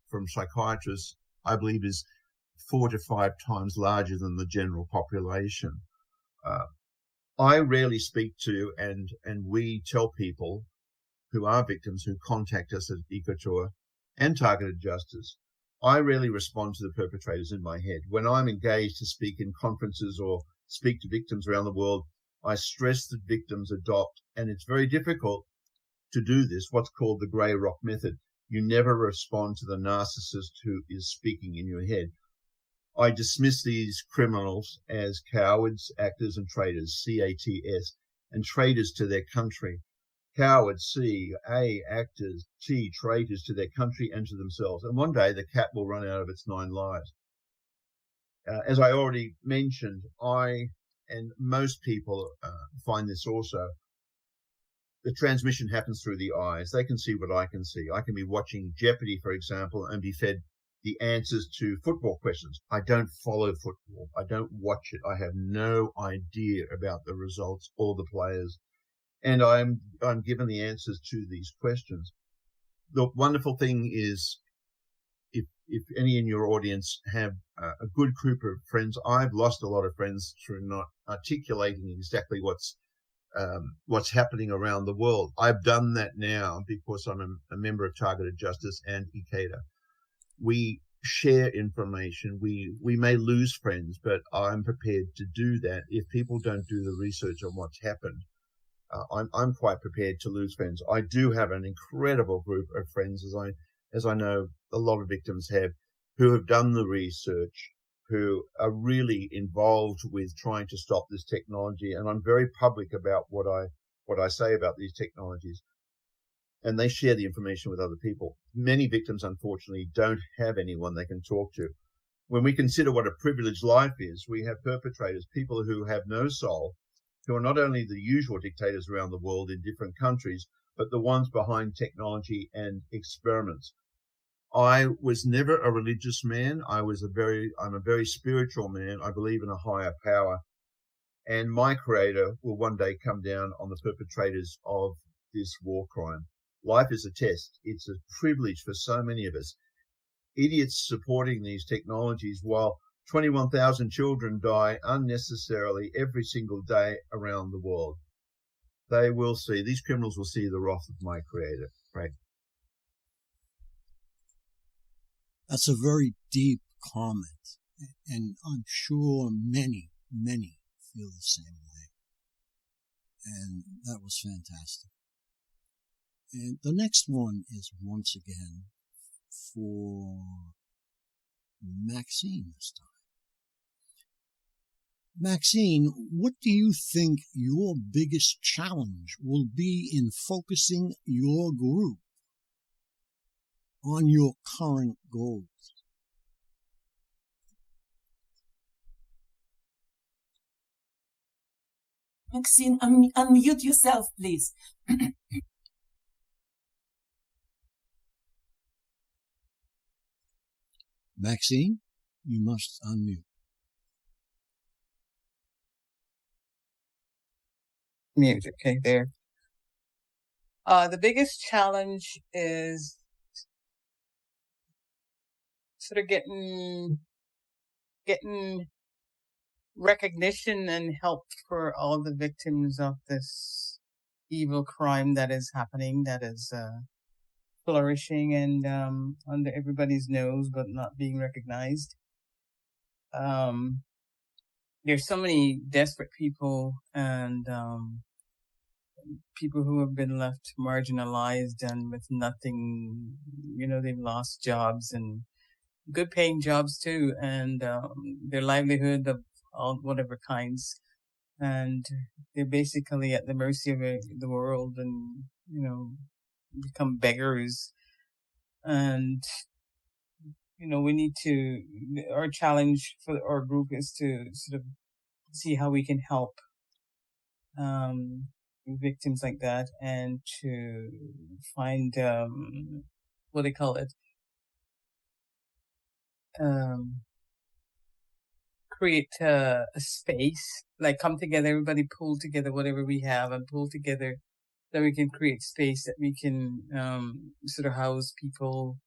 from psychiatrists, I believe, is 4 to 5 times larger than the general population. I rarely speak to, and we tell people who are victims who contact us at Icator and Targeted Justice, I rarely respond to the perpetrators in my head. When I'm engaged to speak in conferences or speak to victims around the world, I stress that victims adopt, and it's very difficult to do this, what's called the grey rock method. You never respond to the narcissist who is speaking in your head. I dismiss these criminals as cowards, actors, and traitors, C-A-T-S, and traitors to their country. Cowards, C, A, actors, T, traitors to their country and to themselves. And one day the cat will run out of its 9 lives. As I already mentioned, I and most people find this also. The transmission happens through the eyes. They can see what I can see. I can be watching Jeopardy, for example, and be fed the answers to football questions. I don't follow football. I don't watch it. I have no idea about the results or the players. And I'm given the answers to these questions. The wonderful thing is, if any in your audience have a good group of friends, I've lost a lot of friends through not articulating exactly what's happening around the world. I've done that now because I'm a member of Targeted Justice and Icator. We share information. We may lose friends, but I'm prepared to do that. If people don't do the research on what's happened, I'm quite prepared to lose friends. I do have an incredible group of friends, as I know a lot of victims have, who have done the research, who are really involved with trying to stop this technology. And I'm very public about what I say about these technologies. And they share the information with other people. Many victims, unfortunately, don't have anyone they can talk to. When we consider what a privileged life is, we have perpetrators, people who have no soul, who are not only the usual dictators around the world in different countries, but the ones behind technology and experiments. I was never a religious man. I'm a very spiritual man. I believe in a higher power. And my creator will one day come down on the perpetrators of this war crime. Life is a test. It's a privilege for so many of us. Idiots supporting these technologies while 21,000 children die unnecessarily every single day around the world. These criminals will see the wrath of my creator, Craig. That's a very deep comment, and I'm sure many, many feel the same way. And that was fantastic. And the next one is once again for Maxine this time. Maxine, what do you think your biggest challenge will be in focusing your group on your current goals? Maxine, unmute yourself, please. Maxine, you must unmute. Mute, okay, there. The biggest challenge is sort of getting recognition and help for all the victims of this evil crime that is happening, that is flourishing and under everybody's nose but not being recognized. There's so many desperate people and people who have been left marginalized and with nothing. They've lost jobs and good paying jobs too, and their livelihood of all whatever kinds, and they're basically at the mercy of the world and become beggars. And we need to, our challenge for our group is to sort of see how we can help victims like that, and to find what they call it, create a space, like come together, everybody pull together whatever we have and pull together, that we can create space that we can sort of house people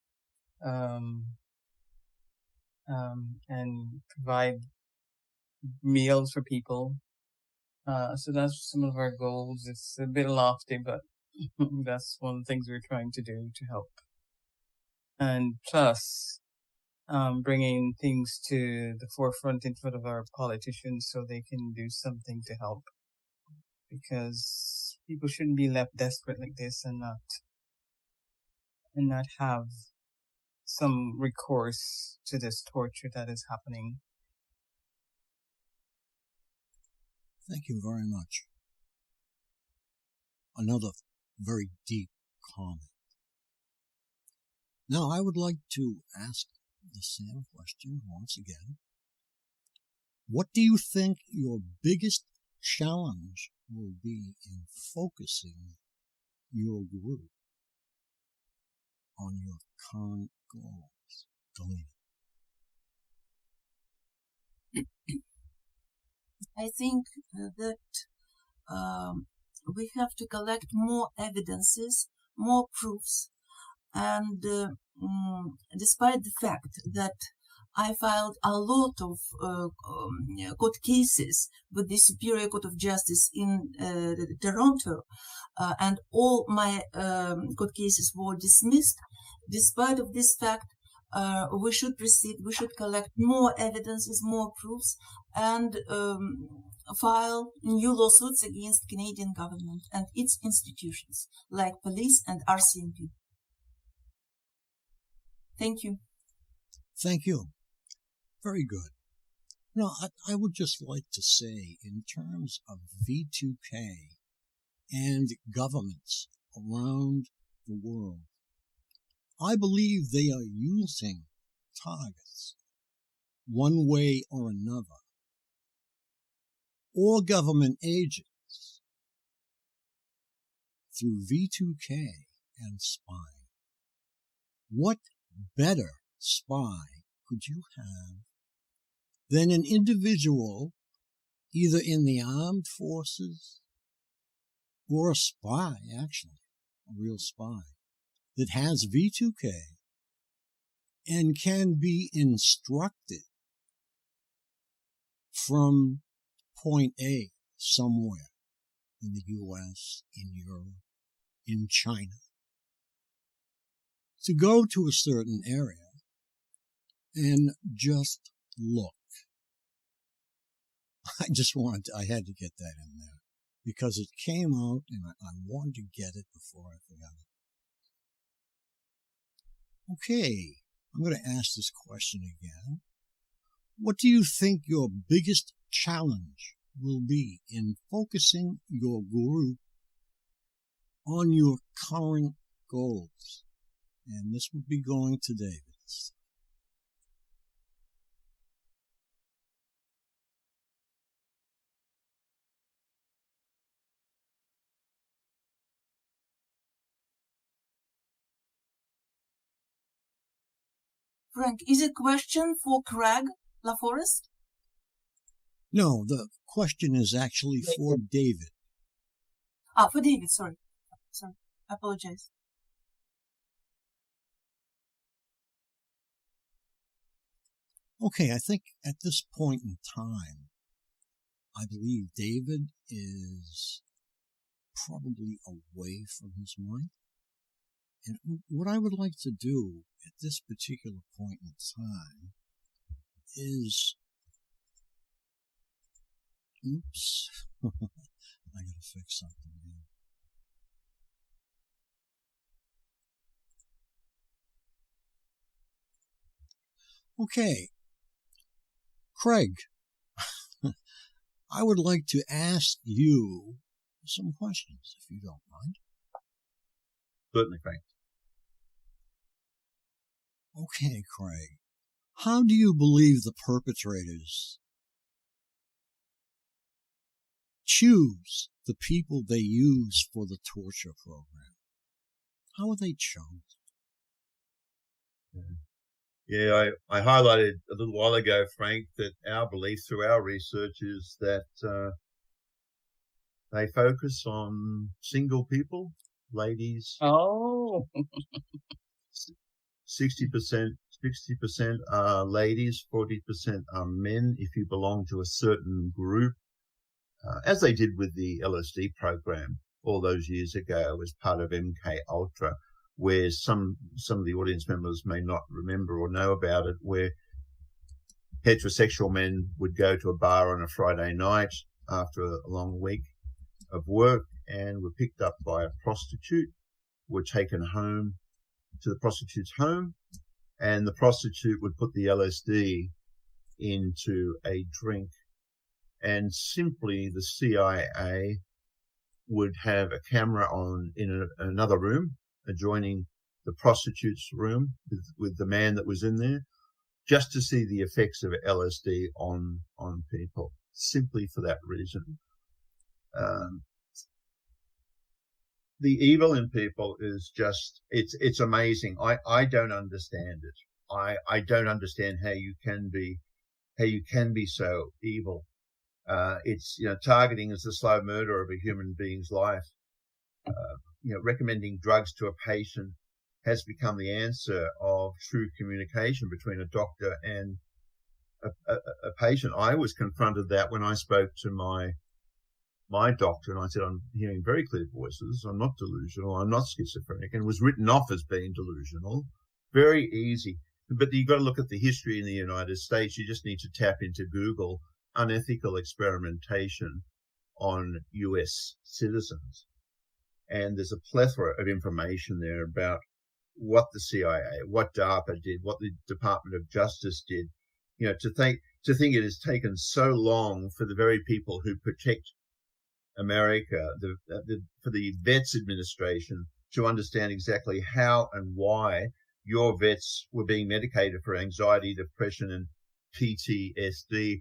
and provide meals for people. So that's some of our goals. It's a bit lofty, but that's one of the things we're trying to do to help. And plus, bringing things to the forefront in front of our politicians so they can do something to help. Because people shouldn't be left desperate like this and not have some recourse to this torture that is happening. Thank you very much. Another very deep comment. Now, I would like to ask the same question once again. What do you think your biggest challenge will be in focusing your group on your current goals? Galina. I think that we have to collect more evidences, more proofs, and despite the fact that I filed a lot of court cases with the Superior Court of Justice in Toronto, and all my court cases were dismissed. Despite of this fact, we should proceed, we should collect more evidences, more proofs, and file new lawsuits against Canadian government and its institutions, like police and RCMP. Thank you. Thank you. Very good. Now, I would just like to say, in terms of V2K and governments around the world, I believe they are using targets, one way or another, or government agents through V2K and spying. What better spy could you have than an individual, either in the armed forces or a spy, actually, a real spy, that has V2K and can be instructed from point A somewhere in the U.S., in Europe, in China, to go to a certain area and just look. I had to get that in there because it came out and I wanted to get it before I forgot it. Okay, I'm going to ask this question again. What do you think your biggest challenge will be in focusing your group on your current goals? And this would be going to David. Frank, is it a question for Craig Laforest? No, the question is actually for David. For David, sorry. I apologize. Okay, I think at this point in time, I believe David is probably away from his mic. And what I would like to do at this particular point in time is, oops, I gotta fix something here. Okay, Craig, I would like to ask you some questions, if you don't mind. Certainly, Frank. Okay, Craig, how do you believe the perpetrators choose the people they use for the torture program? How are they chosen? Yeah, I highlighted a little while ago, Frank, that our belief through our research is that they focus on single people, ladies. Oh. 60% are ladies, 40% are men. If you belong to a certain group, as they did with the LSD program all those years ago as part of MK Ultra, where some of the audience members may not remember or know about it, where heterosexual men would go to a bar on a Friday night after a long week of work and were picked up by a prostitute, were taken home to the prostitute's home, and the prostitute would put the LSD into a drink, and simply the CIA would have a camera on in another room adjoining the prostitute's room with the man that was in there, just to see the effects of LSD on people, simply for that reason. The evil in people is just, it's amazing. I don't understand it. I don't understand how you can be so evil. It's, targeting is the slow murder of a human being's life. Recommending drugs to a patient has become the answer of true communication between a doctor and a patient. I was confronted that when I spoke to my doctor, and I said, I'm hearing very clear voices. I'm not delusional. I'm not schizophrenic, and was written off as being delusional. Very easy. But you've got to look at the history in the United States. You just need to tap into Google unethical experimentation on US citizens. And there's a plethora of information there about what the CIA, what DARPA did, what the Department of Justice did. To think it has taken so long for the very people who protect America, for the Vets Administration, to understand exactly how and why your vets were being medicated for anxiety, depression, and PTSD.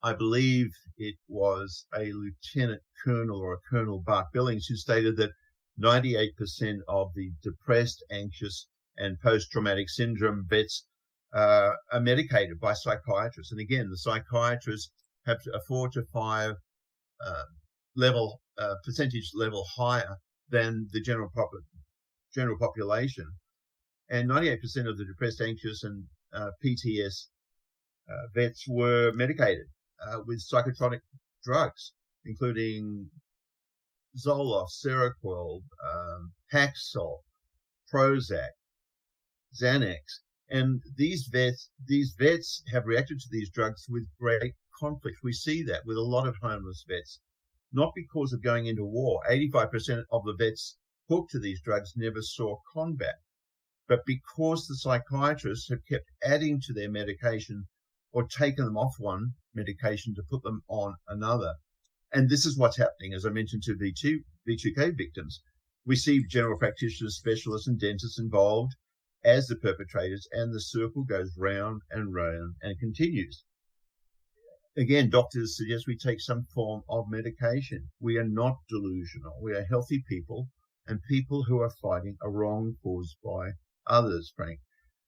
I believe it was a Lieutenant Colonel or a Colonel Bart Billings who stated that 98% of the depressed, anxious, and post-traumatic syndrome vets are medicated by psychiatrists. And again, the psychiatrists have a 4 to 5 percentage level higher than the general population. And 98% of the depressed, anxious, and PTS vets were medicated with psychotropic drugs, including Zoloft, Seroquel, Paxil, Prozac, Xanax. And these vets have reacted to these drugs with great conflict. We see that with a lot of homeless vets, not because of going into war. 85% of the vets hooked to these drugs never saw combat, but because the psychiatrists have kept adding to their medication or taken them off one medication to put them on another. And this is what's happening, as I mentioned, to V2K victims. We see general practitioners, specialists, and dentists involved as the perpetrators, and the circle goes round and round and continues. Again, doctors suggest we take some form of medication. We are not delusional. We are healthy people, and people who are fighting a wrong caused by others, Frank.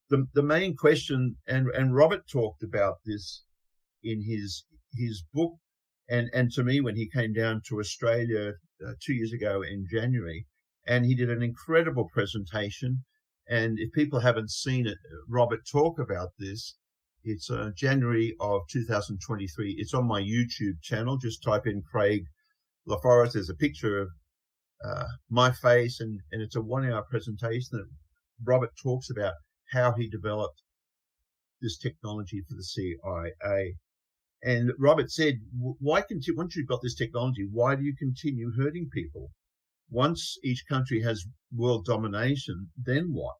The main question, and Robert talked about this in his book, and to me when he came down to Australia 2 years ago in January, and he did an incredible presentation. And if people haven't seen it, Robert talk about this, it's January of 2023. It's on my YouTube channel. Just type in Craig Laforest. There's a picture of my face, and it's a 1-hour presentation that Robert talks about how he developed this technology for the CIA. And Robert said, once you've got this technology, why do you continue hurting people? Once each country has world domination, then what?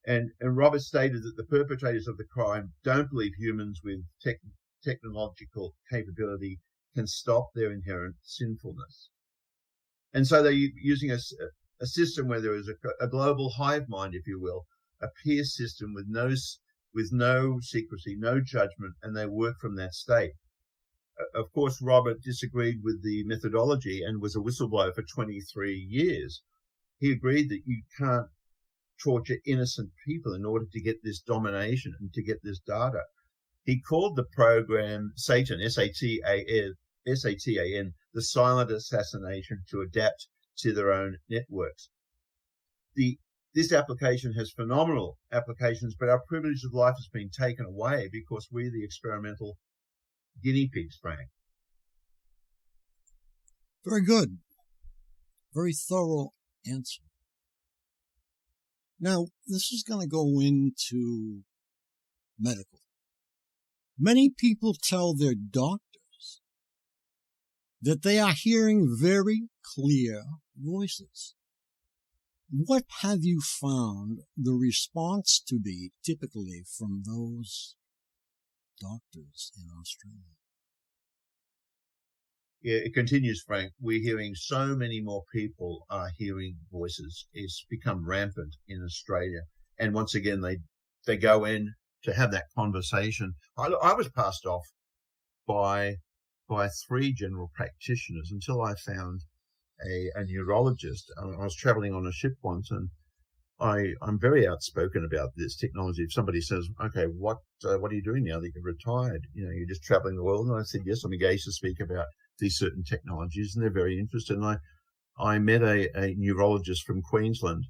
And Robert stated that the perpetrators of the crime don't believe humans with technological capability can stop their inherent sinfulness. And so they're using a system where there is a global hive mind, if you will, a peer system with no secrecy, no judgment, and they work from that state. Of course, Robert disagreed with the methodology and was a whistleblower for 23 years. He agreed that you can't torture innocent people in order to get this domination and to get this data. He called the program Satan, S-A-T-A-N, the silent assassination to adapt to their own networks. This application has phenomenal applications, but our privilege of life has been taken away because we're the experimental guinea pigs, Frank. Very good. Very thorough answer. Now, this is going to go into medical. Many people tell their doctors that they are hearing very clear voices. What have you found the response to be typically from those doctors in Australia? Yeah, it continues, Frank. We're hearing so many more people are hearing voices. It's become rampant in Australia. And once again, they go in to have that conversation. I was passed off by 3 general practitioners until I found a neurologist. I was traveling on a ship once, and I'm very outspoken about this technology. If somebody says, okay, what are you doing now that you're retired? You're just traveling the world. And I said, yes, I'm engaged to speak about these certain technologies, and they're very interested. And I met a neurologist from Queensland,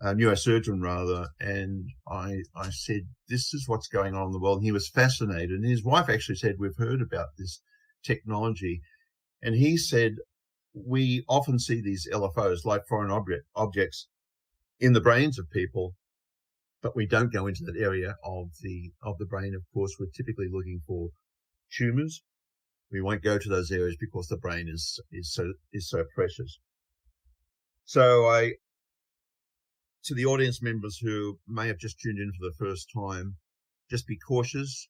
a neurosurgeon rather, and I said, this is what's going on in the world. And he was fascinated. And his wife actually said, we've heard about this technology. And he said, we often see these LFOs, like foreign objects, in the brains of people, but we don't go into that area of the brain. Of course, we're typically looking for tumors. We won't go to those areas because the brain is so precious. So to the audience members who may have just tuned in for the first time, just be cautious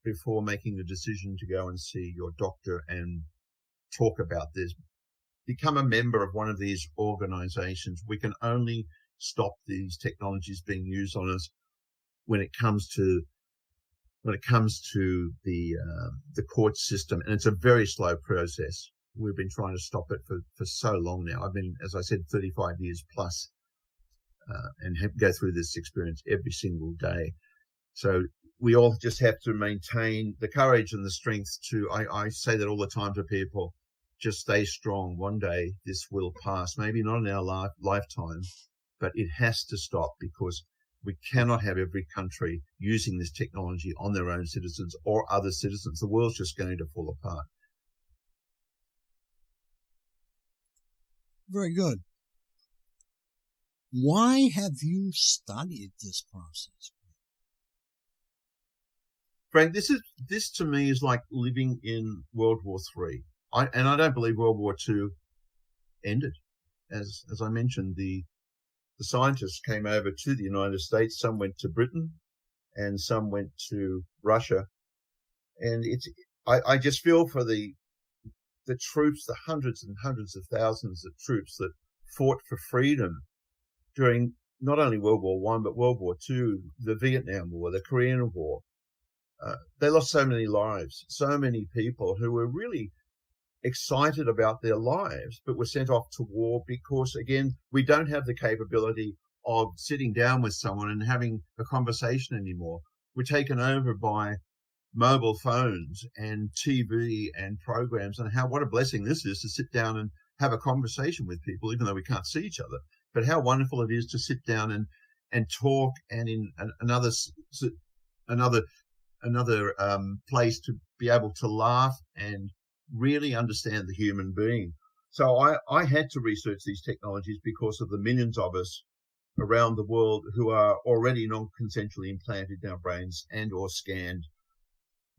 before making the decision to go and see your doctor and talk about this. Become a member of one of these organizations. We can only stop these technologies being used on us when it comes to the court system, and it's a very slow process. We've been trying to stop it for so long now. I've been, as I said, 35 years plus, and go through this experience every single day. So we all just have to maintain the courage and the strength to, I say that all the time to people, just stay strong. One day this will pass, maybe not in our lifetime, but it has to stop, because we cannot have every country using this technology on their own citizens or other citizens. The world's just going to fall apart. Very good. Why have you studied this process? Frank, this to me is like living in World War III. And I don't believe World War II ended. As I mentioned, the scientists came over to the United States. Some went to Britain and some went to Russia. And I just feel for the troops, the hundreds and hundreds of thousands of troops that fought for freedom during not only World War I, but World War II, the Vietnam War, the Korean War. They lost so many lives, so many people who were really excited about their lives, but were sent off to war because, again, we don't have the capability of sitting down with someone and having a conversation anymore. We're taken over by mobile phones and TV and programs, and what a blessing this is to sit down and have a conversation with people, even though we can't see each other. But how wonderful it is to sit down and talk, and in another place to be able to laugh and really understand the human being. So I had to research these technologies because of the millions of us around the world who are already non-consensually implanted in our brains and or scanned.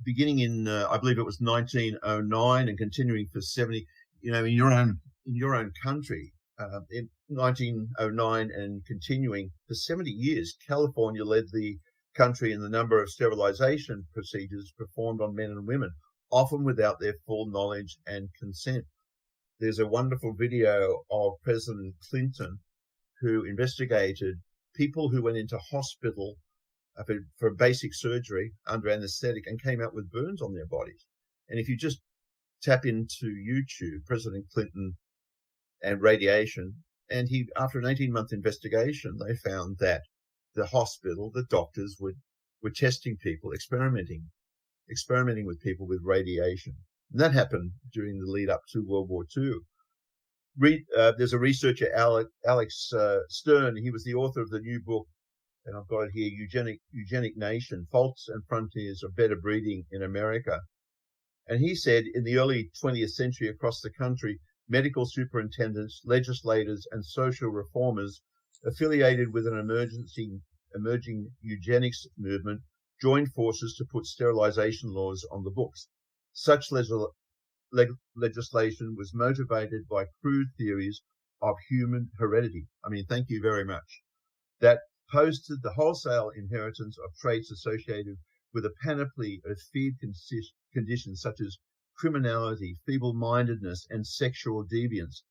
Beginning in, I believe it was 1909 and continuing for 70, in your own country, in 1909 and continuing for 70 years, California led the country in the number of sterilization procedures performed on men and women, often without their full knowledge and consent. There's a wonderful video of President Clinton, who investigated people who went into hospital for basic surgery under anesthetic and came out with burns on their bodies. And if you just tap into YouTube, President Clinton and radiation, and after an 18-month investigation, they found that the hospital, the doctors were testing people, experimenting with people with radiation. And that happened during the lead up to World War II. There's a researcher, Alex Stern. He was the author of the new book, and I've got it here, Eugenic Nation, Faults and Frontiers of Better Breeding in America. And he said in the early 20th century across the country, medical superintendents, legislators, and social reformers affiliated with an emerging eugenics movement joined forces to put sterilization laws on the books. Such legislation was motivated by crude theories of human heredity. I mean, thank you very much. That posted the wholesale inheritance of traits associated with a panoply of feared conditions such as criminality, feeble-mindedness, and sexual deviance.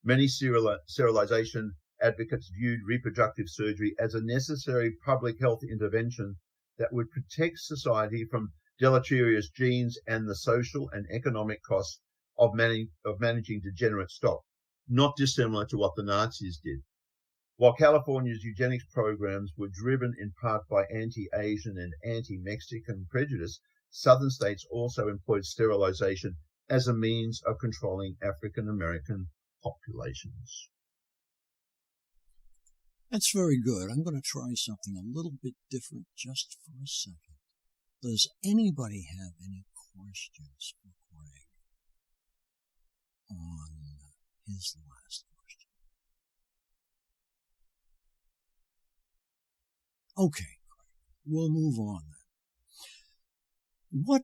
Many serialization advocates viewed reproductive surgery as a necessary public health intervention that would protect society from deleterious genes and the social and economic costs of managing degenerate stock, not dissimilar to what the Nazis did. While California's eugenics programs were driven in part by anti-Asian and anti-Mexican prejudice, southern states also employed sterilization as a means of controlling African American populations. That's very good. I'm going to try something a little bit different just for a second. Does anybody have any questions for Craig on his last question? Okay, Craig, we'll move on then. What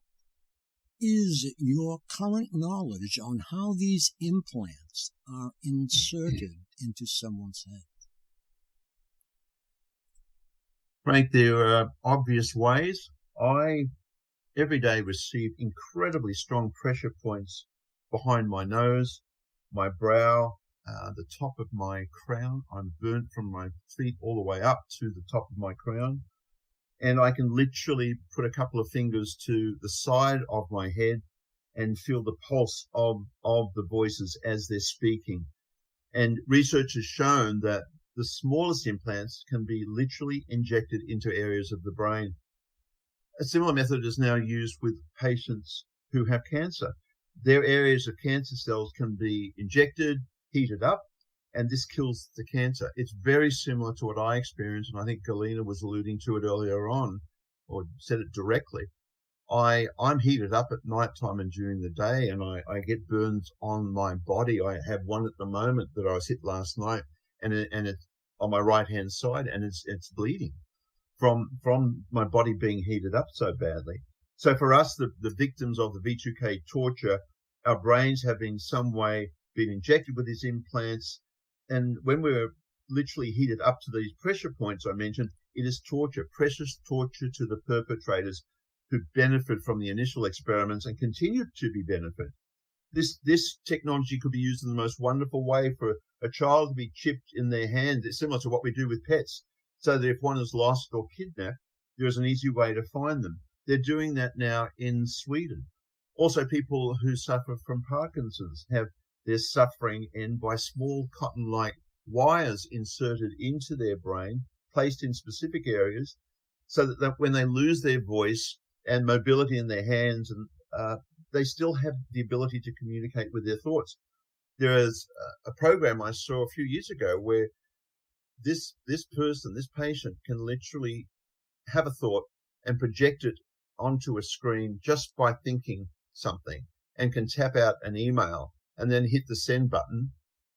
is your current knowledge on how these implants are inserted into someone's head? Frank, there are obvious ways. I, every day, receive incredibly strong pressure points behind my nose, my brow, the top of my crown. I'm burnt from my feet all the way up to the top of my crown. And I can literally put a couple of fingers to the side of my head and feel the pulse of the voices as they're speaking. And research has shown that the smallest implants can be literally injected into areas of the brain. A similar method is now used with patients who have cancer. Their areas of cancer cells can be injected, heated up, and this kills the cancer. It's very similar to what I experienced, and I think Galina was alluding to it earlier on, or said it directly. I'm heated up at nighttime and during the day, and I get burns on my body. I have one at the moment that I was hit last night, and it's on my right-hand side, and it's bleeding from my body being heated up so badly. So for us, the victims of the V2K torture, our brains have in some way been injected with these implants. And when we're literally heated up to these pressure points I mentioned, it is torture, precious torture to the perpetrators who benefit from the initial experiments and continue to be benefit. This technology could be used in the most wonderful way for a child to be chipped in their hand. It's similar to what we do with pets, so that if one is lost or kidnapped, there is an easy way to find them. They're doing that now in Sweden. Also, people who suffer from Parkinson's have their suffering end by small cotton-like wires inserted into their brain, placed in specific areas, so that when they lose their voice and mobility in their hands, and they still have the ability to communicate with their thoughts. There is a program I saw a few years ago where this patient can literally have a thought and project it onto a screen just by thinking something, and can tap out an email and then hit the send button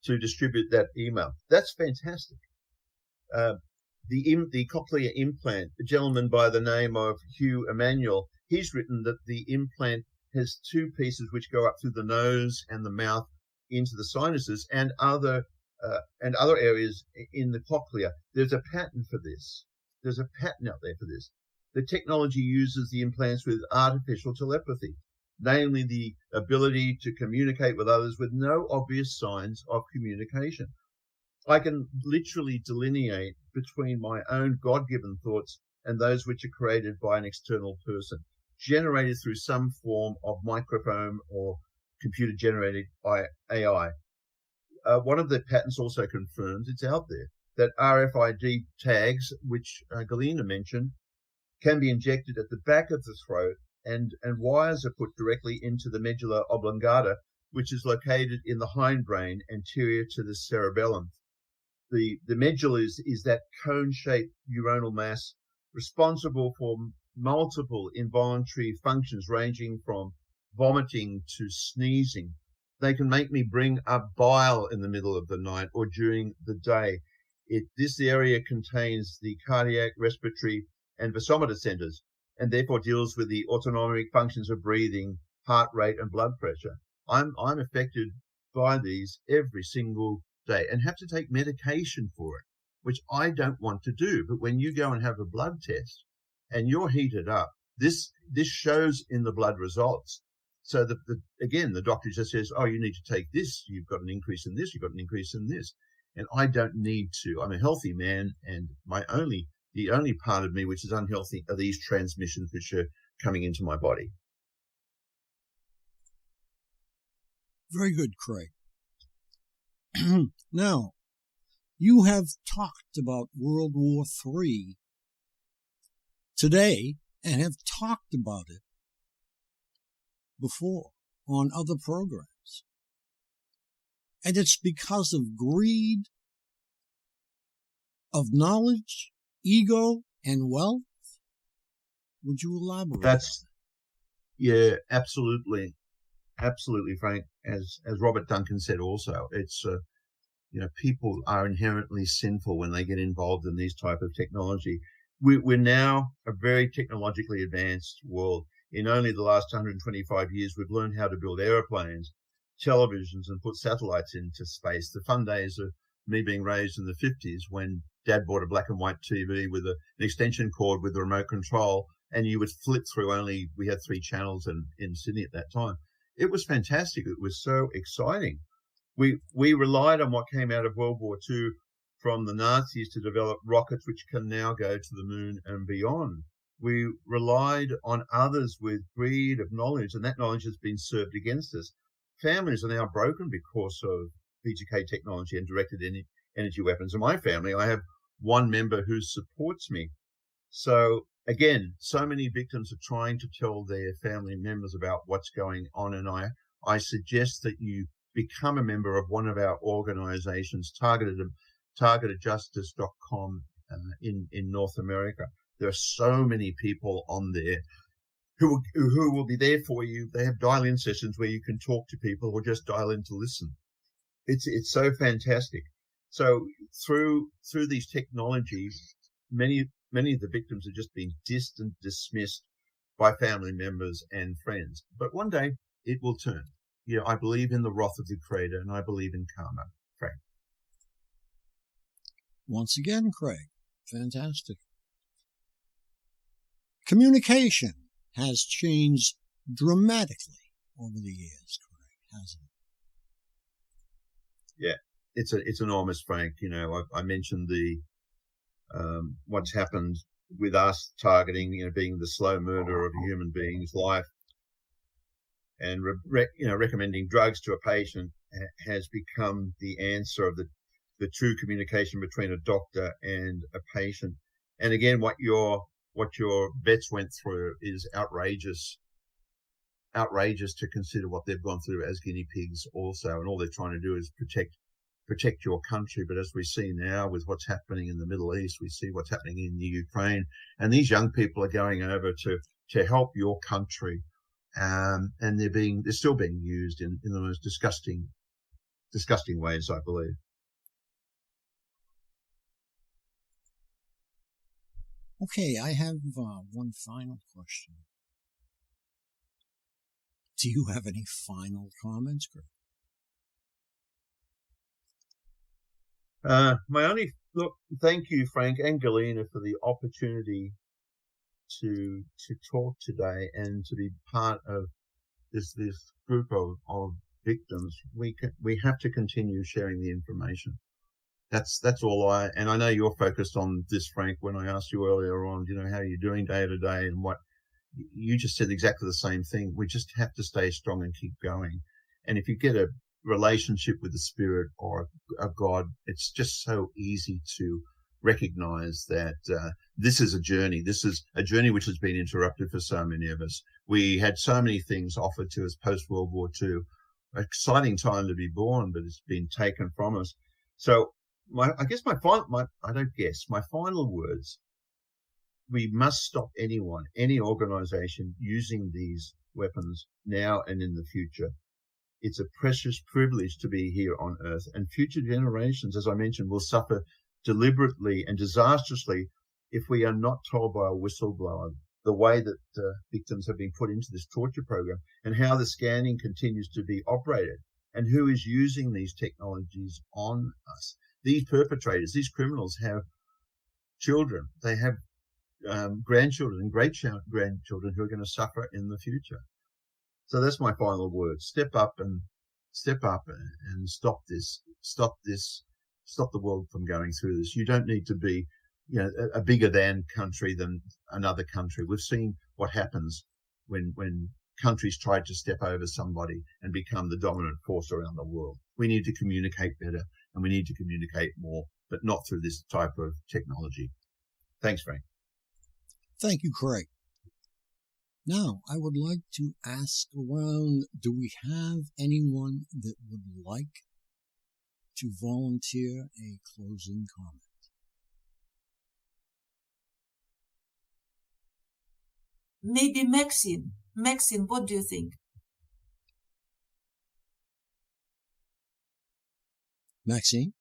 to distribute that email. That's fantastic. The cochlear implant, a gentleman by the name of Hugh Emanuel, he's written that the implant has two pieces which go up through the nose and the mouth into the sinuses and other areas in the cochlea. There's a patent for this. There's a patent out there for this. The technology uses the implants with artificial telepathy, namely the ability to communicate with others with no obvious signs of communication. I can literally delineate between my own God-given thoughts and those which are created by an external person, generated through some form of microphone or computer-generated by AI. One of the patents also confirms, it's out there, that RFID tags, which Galina mentioned, can be injected at the back of the throat, and wires are put directly into the medulla oblongata, which is located in the hindbrain anterior to the cerebellum. The medulla is that cone-shaped neuronal mass responsible for multiple involuntary functions ranging from vomiting to sneezing. They can make me bring up bile in the middle of the night or during the day. This area contains the cardiac, respiratory, and vasomotor centers, and therefore deals with the autonomic functions of breathing, heart rate, and blood pressure. I'm affected by these every single day and have to take medication for it, which I don't want to do. But when you go and have a blood test and you're heated up, this shows in the blood results. So again, the doctor just says, oh, you need to take this. You've got an increase in this. You've got an increase in this. And I don't need to. I'm a healthy man, and the only part of me which is unhealthy are these transmissions which are coming into my body. Very good, Craig. Now, you have talked about World War III today and have talked about it before on other programs. And it's because of greed, of knowledge, ego, and wealth. Would you elaborate? Yeah, absolutely. Absolutely, Frank. As Robert Duncan said also, it's, people are inherently sinful when they get involved in these type of technology. We're now a very technologically advanced world. In only the last 125 years, we've learned how to build airplanes, televisions, and put satellites into space. The fun days of me being raised in the 50s when Dad bought a black and white TV with an extension cord with a remote control, and you would flip through we had 3 channels in Sydney at that time. It was fantastic. It was so exciting. We relied on what came out of World War II from the Nazis to develop rockets which can now go to the moon and beyond. We relied on others with greed of knowledge, and that knowledge has been served against us. Families are now broken because of V2K technology and directed energy weapons. In my family, I have one member who supports me. So again, so many victims are trying to tell their family members about what's going on, and I suggest that you become a member of one of our organizations, targetedjustice.com in North America. There are so many people on there who will be there for you. They have dial-in sessions where you can talk to people or just dial in to listen. It's so fantastic. So through these technologies, many of the victims have just been dismissed by family members and friends. But one day it will turn. I believe in the wrath of the Creator, and I believe in karma, Frank. Once again, Craig, fantastic. Communication has changed dramatically over the years, Craig, hasn't it? Yeah, it's enormous, Frank. I mentioned what's happened with us targeting, being the slow murder of a human being's life, and recommending drugs to a patient has become the answer of the true communication between a doctor and a patient. And again, what your vets went through is outrageous to consider what they've gone through as guinea pigs also, and all they're trying to do is protect your country. But as we see now with what's happening in the Middle East, we see what's happening in the Ukraine, and these young people are going over to help your country, and they're still being used in the most disgusting ways, I believe. Okay, I have one final question. Do you have any final comments, Greg? Thank you, Frank and Galena, for the opportunity to talk today and to be part of this group of victims. We have to continue sharing the information. That's all and I know you're focused on this, Frank, when I asked you earlier on, how you're doing day to day, and what you just said exactly the same thing. We just have to stay strong and keep going. And if you get a relationship with the Spirit or a God, it's just so easy to recognize that this is a journey. This is a journey which has been interrupted for so many of us. We had so many things offered to us post-World War II. Exciting time to be born, but it's been taken from us. So my final words, we must stop any organization using these weapons now and in the future. It's a precious privilege to be here on Earth, and future generations, as I mentioned, will suffer deliberately and disastrously if we are not told by a whistleblower the way that victims have been put into this torture program and how the scanning continues to be operated and who is using these technologies on us. These perpetrators, these criminals have children. They have grandchildren and great-grandchildren who are going to suffer in the future. So that's my final word. Step up and stop this. Stop the world from going through this. You don't need to be, a bigger than country than another country. We've seen what happens when countries try to step over somebody and become the dominant force around the world. We need to communicate better and we need to communicate more, but not through this type of technology. Thanks, Frank. Thank you, Craig. Now, I would like to ask around, do we have anyone that would like to volunteer a closing comment? Maybe Maxine. Maxine, what do you think? Maxine?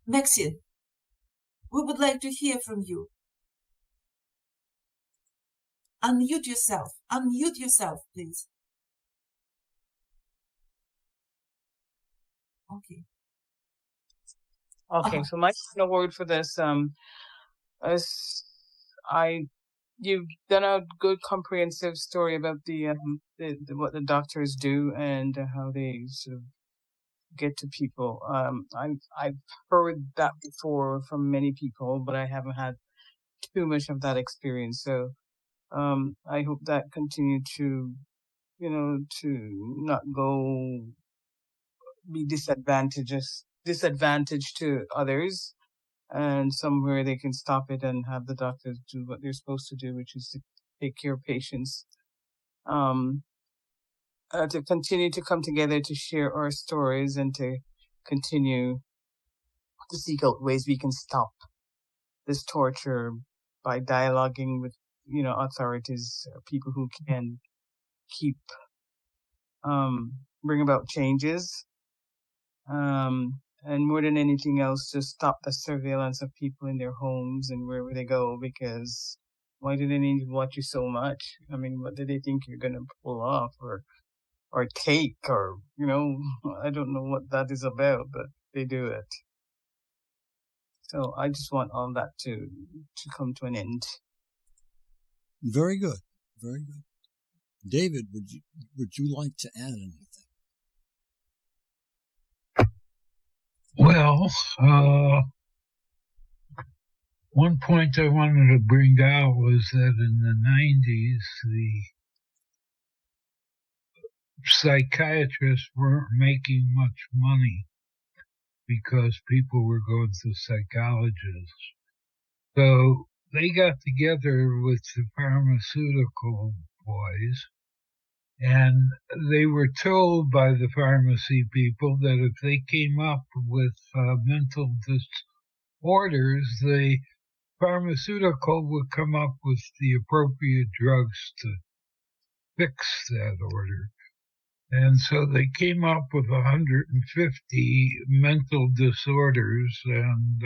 Maxine, we would like to hear from you. Unmute yourself, please. Okay. Okay, so my final word for this, you've done a good comprehensive story about what the doctors do and how they sort of get to people. I've heard that before from many people, but I haven't had too much of that experience. So I hope that continue to, to not go be disadvantaged to others, and somewhere they can stop it and have the doctors do what they're supposed to do, which is to take care of patients. To continue to come together to share our stories and to continue to seek out ways we can stop this torture by dialoguing with, authorities, people who can keep, bring about changes. And more than anything else, just stop the surveillance of people in their homes and wherever they go, because why do they need to watch you so much? I mean, what do they think you're going to pull off or take, or, I don't know what that is about, but they do it. So I just want all that to come to an end. Very good. Very good. David, would you like to add anything? Well, one point I wanted to bring out was that in the 90s, the psychiatrists weren't making much money because people were going to psychologists. So they got together with the pharmaceutical boys, and they were told by the pharmacy people that if they came up with mental disorders, the pharmaceutical would come up with the appropriate drugs to fix that order. And so they came up with 150 mental disorders, and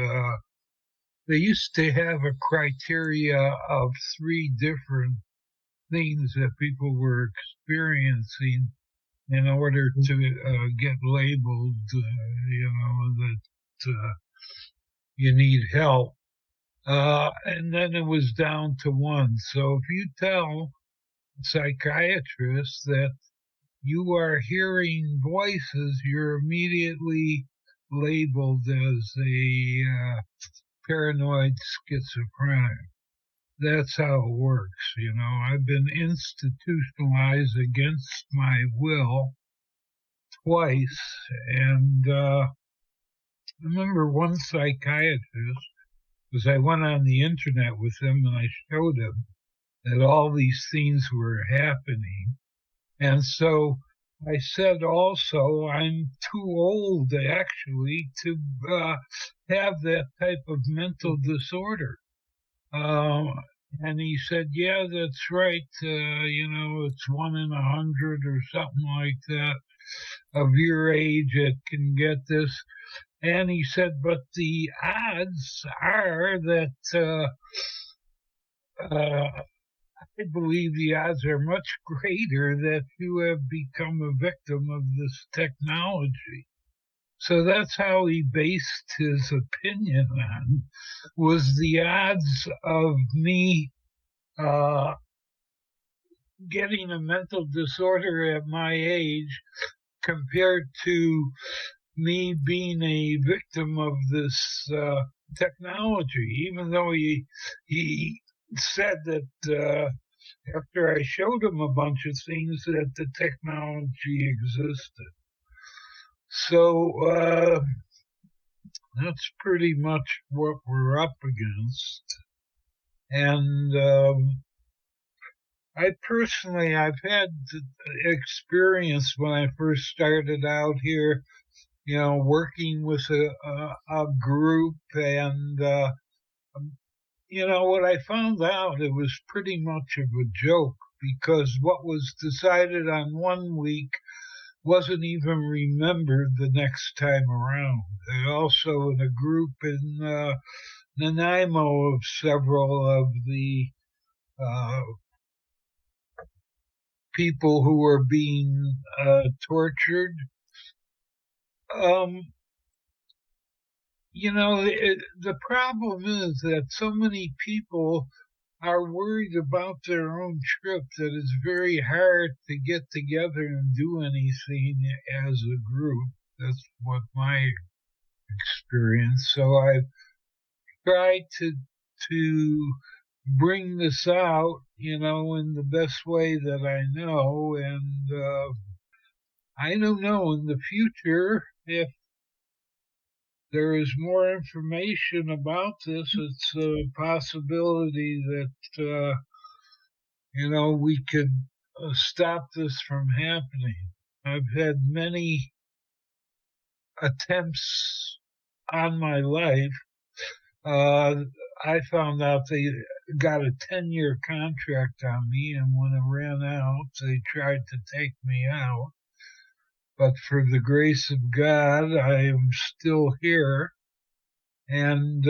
they used to have a criteria of 3 different things that people were experiencing in order to get labeled, that you need help. And then it was down to 1. So if you tell psychiatrists that you are hearing voices, you're immediately labeled as a paranoid schizophrenic. That's how it works, I've been institutionalized against my will twice, and I remember one psychiatrist, because I went on the internet with him and I showed him that all these things were happening. And so I said also, I'm too old actually to have that type of mental disorder. And he said, yeah, that's right. It's 1 in 100 or something like that of your age that can get this. And he said, but the odds are that I believe the odds are much greater that you have become a victim of this technology. So that's how he based his opinion on, was the odds of me getting a mental disorder at my age compared to me being a victim of this technology, even though he said that after I showed him a bunch of things that the technology existed. So that's pretty much what we're up against. And I've had experience when I first started out here, working with a group, and what I found out, it was pretty much of a joke, because what was decided on one week wasn't even remembered the next time around. And also in a group in Nanaimo of several of the people who were being tortured. The problem is that so many people are worried about their own trip that it's very hard to get together and do anything as a group. That's what my experience. So I've tried to bring this out, in the best way that I know. And I don't know in the future if there is more information about this. It's a possibility that, we could stop this from happening. I've had many attempts on my life. I found out they got a 10-year contract on me, and when it ran out, they tried to take me out. But for the grace of God, I am still here. And,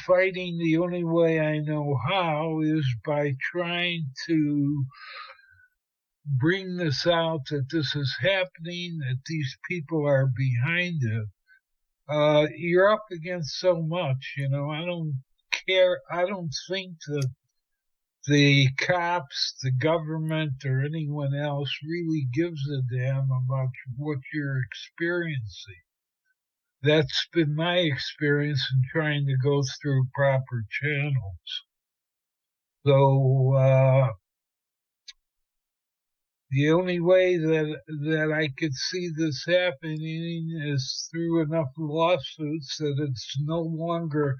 fighting the only way I know how is by trying to bring this out, that this is happening, that these people are behind it. You're up against so much, I don't care. I don't think that the cops, the government, or anyone else really gives a damn about what you're experiencing. That's been my experience in trying to go through proper channels. So the only way that I could see this happening is through enough lawsuits that it's no longer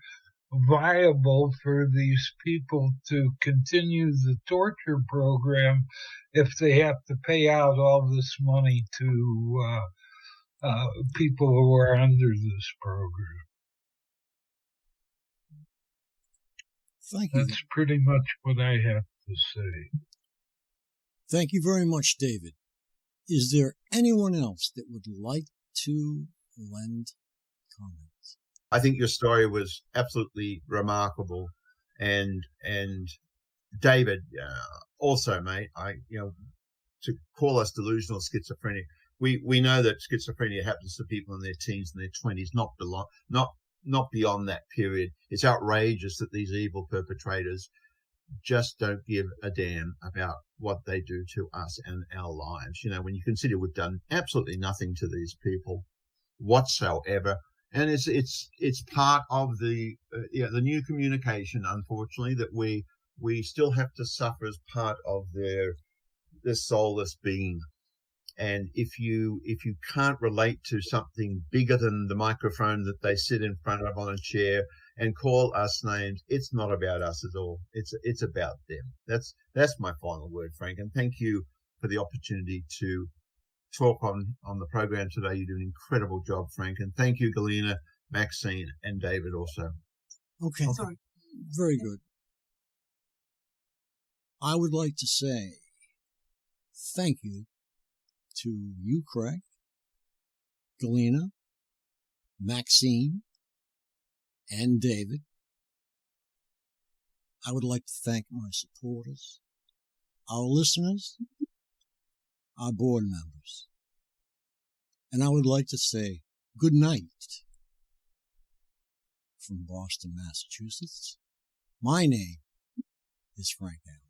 viable for these people to continue the torture program if they have to pay out all this money to people who are under this program. Thank you. That's pretty much what I have to say. Thank you very much, David. Is there anyone else that would like to lend comments? I think your story was absolutely remarkable, and David, also, mate. To call us delusional schizophrenic, we know that schizophrenia happens to people in their teens and their 20s, not beyond that period. It's outrageous that these evil perpetrators just don't give a damn about what they do to us and our lives. When you consider we've done absolutely nothing to these people whatsoever. And it's part of the new communication, unfortunately, that we still have to suffer as part of their soulless being. And if you can't relate to something bigger than the microphone that they sit in front of on a chair and call us names, it's not about us at all. It's about them. That's my final word, Frank. And thank you for the opportunity to talk on the program today. You do an incredible job, Frank. And thank you, Galina, Maxine, and David also. Okay. Sorry. Very good. I would like to say thank you to you, Craig, Galina, Maxine, and David. I would like to thank my supporters, our listeners, our board members, and I would like to say good night from Boston, Massachusetts. My name is Frank Allen.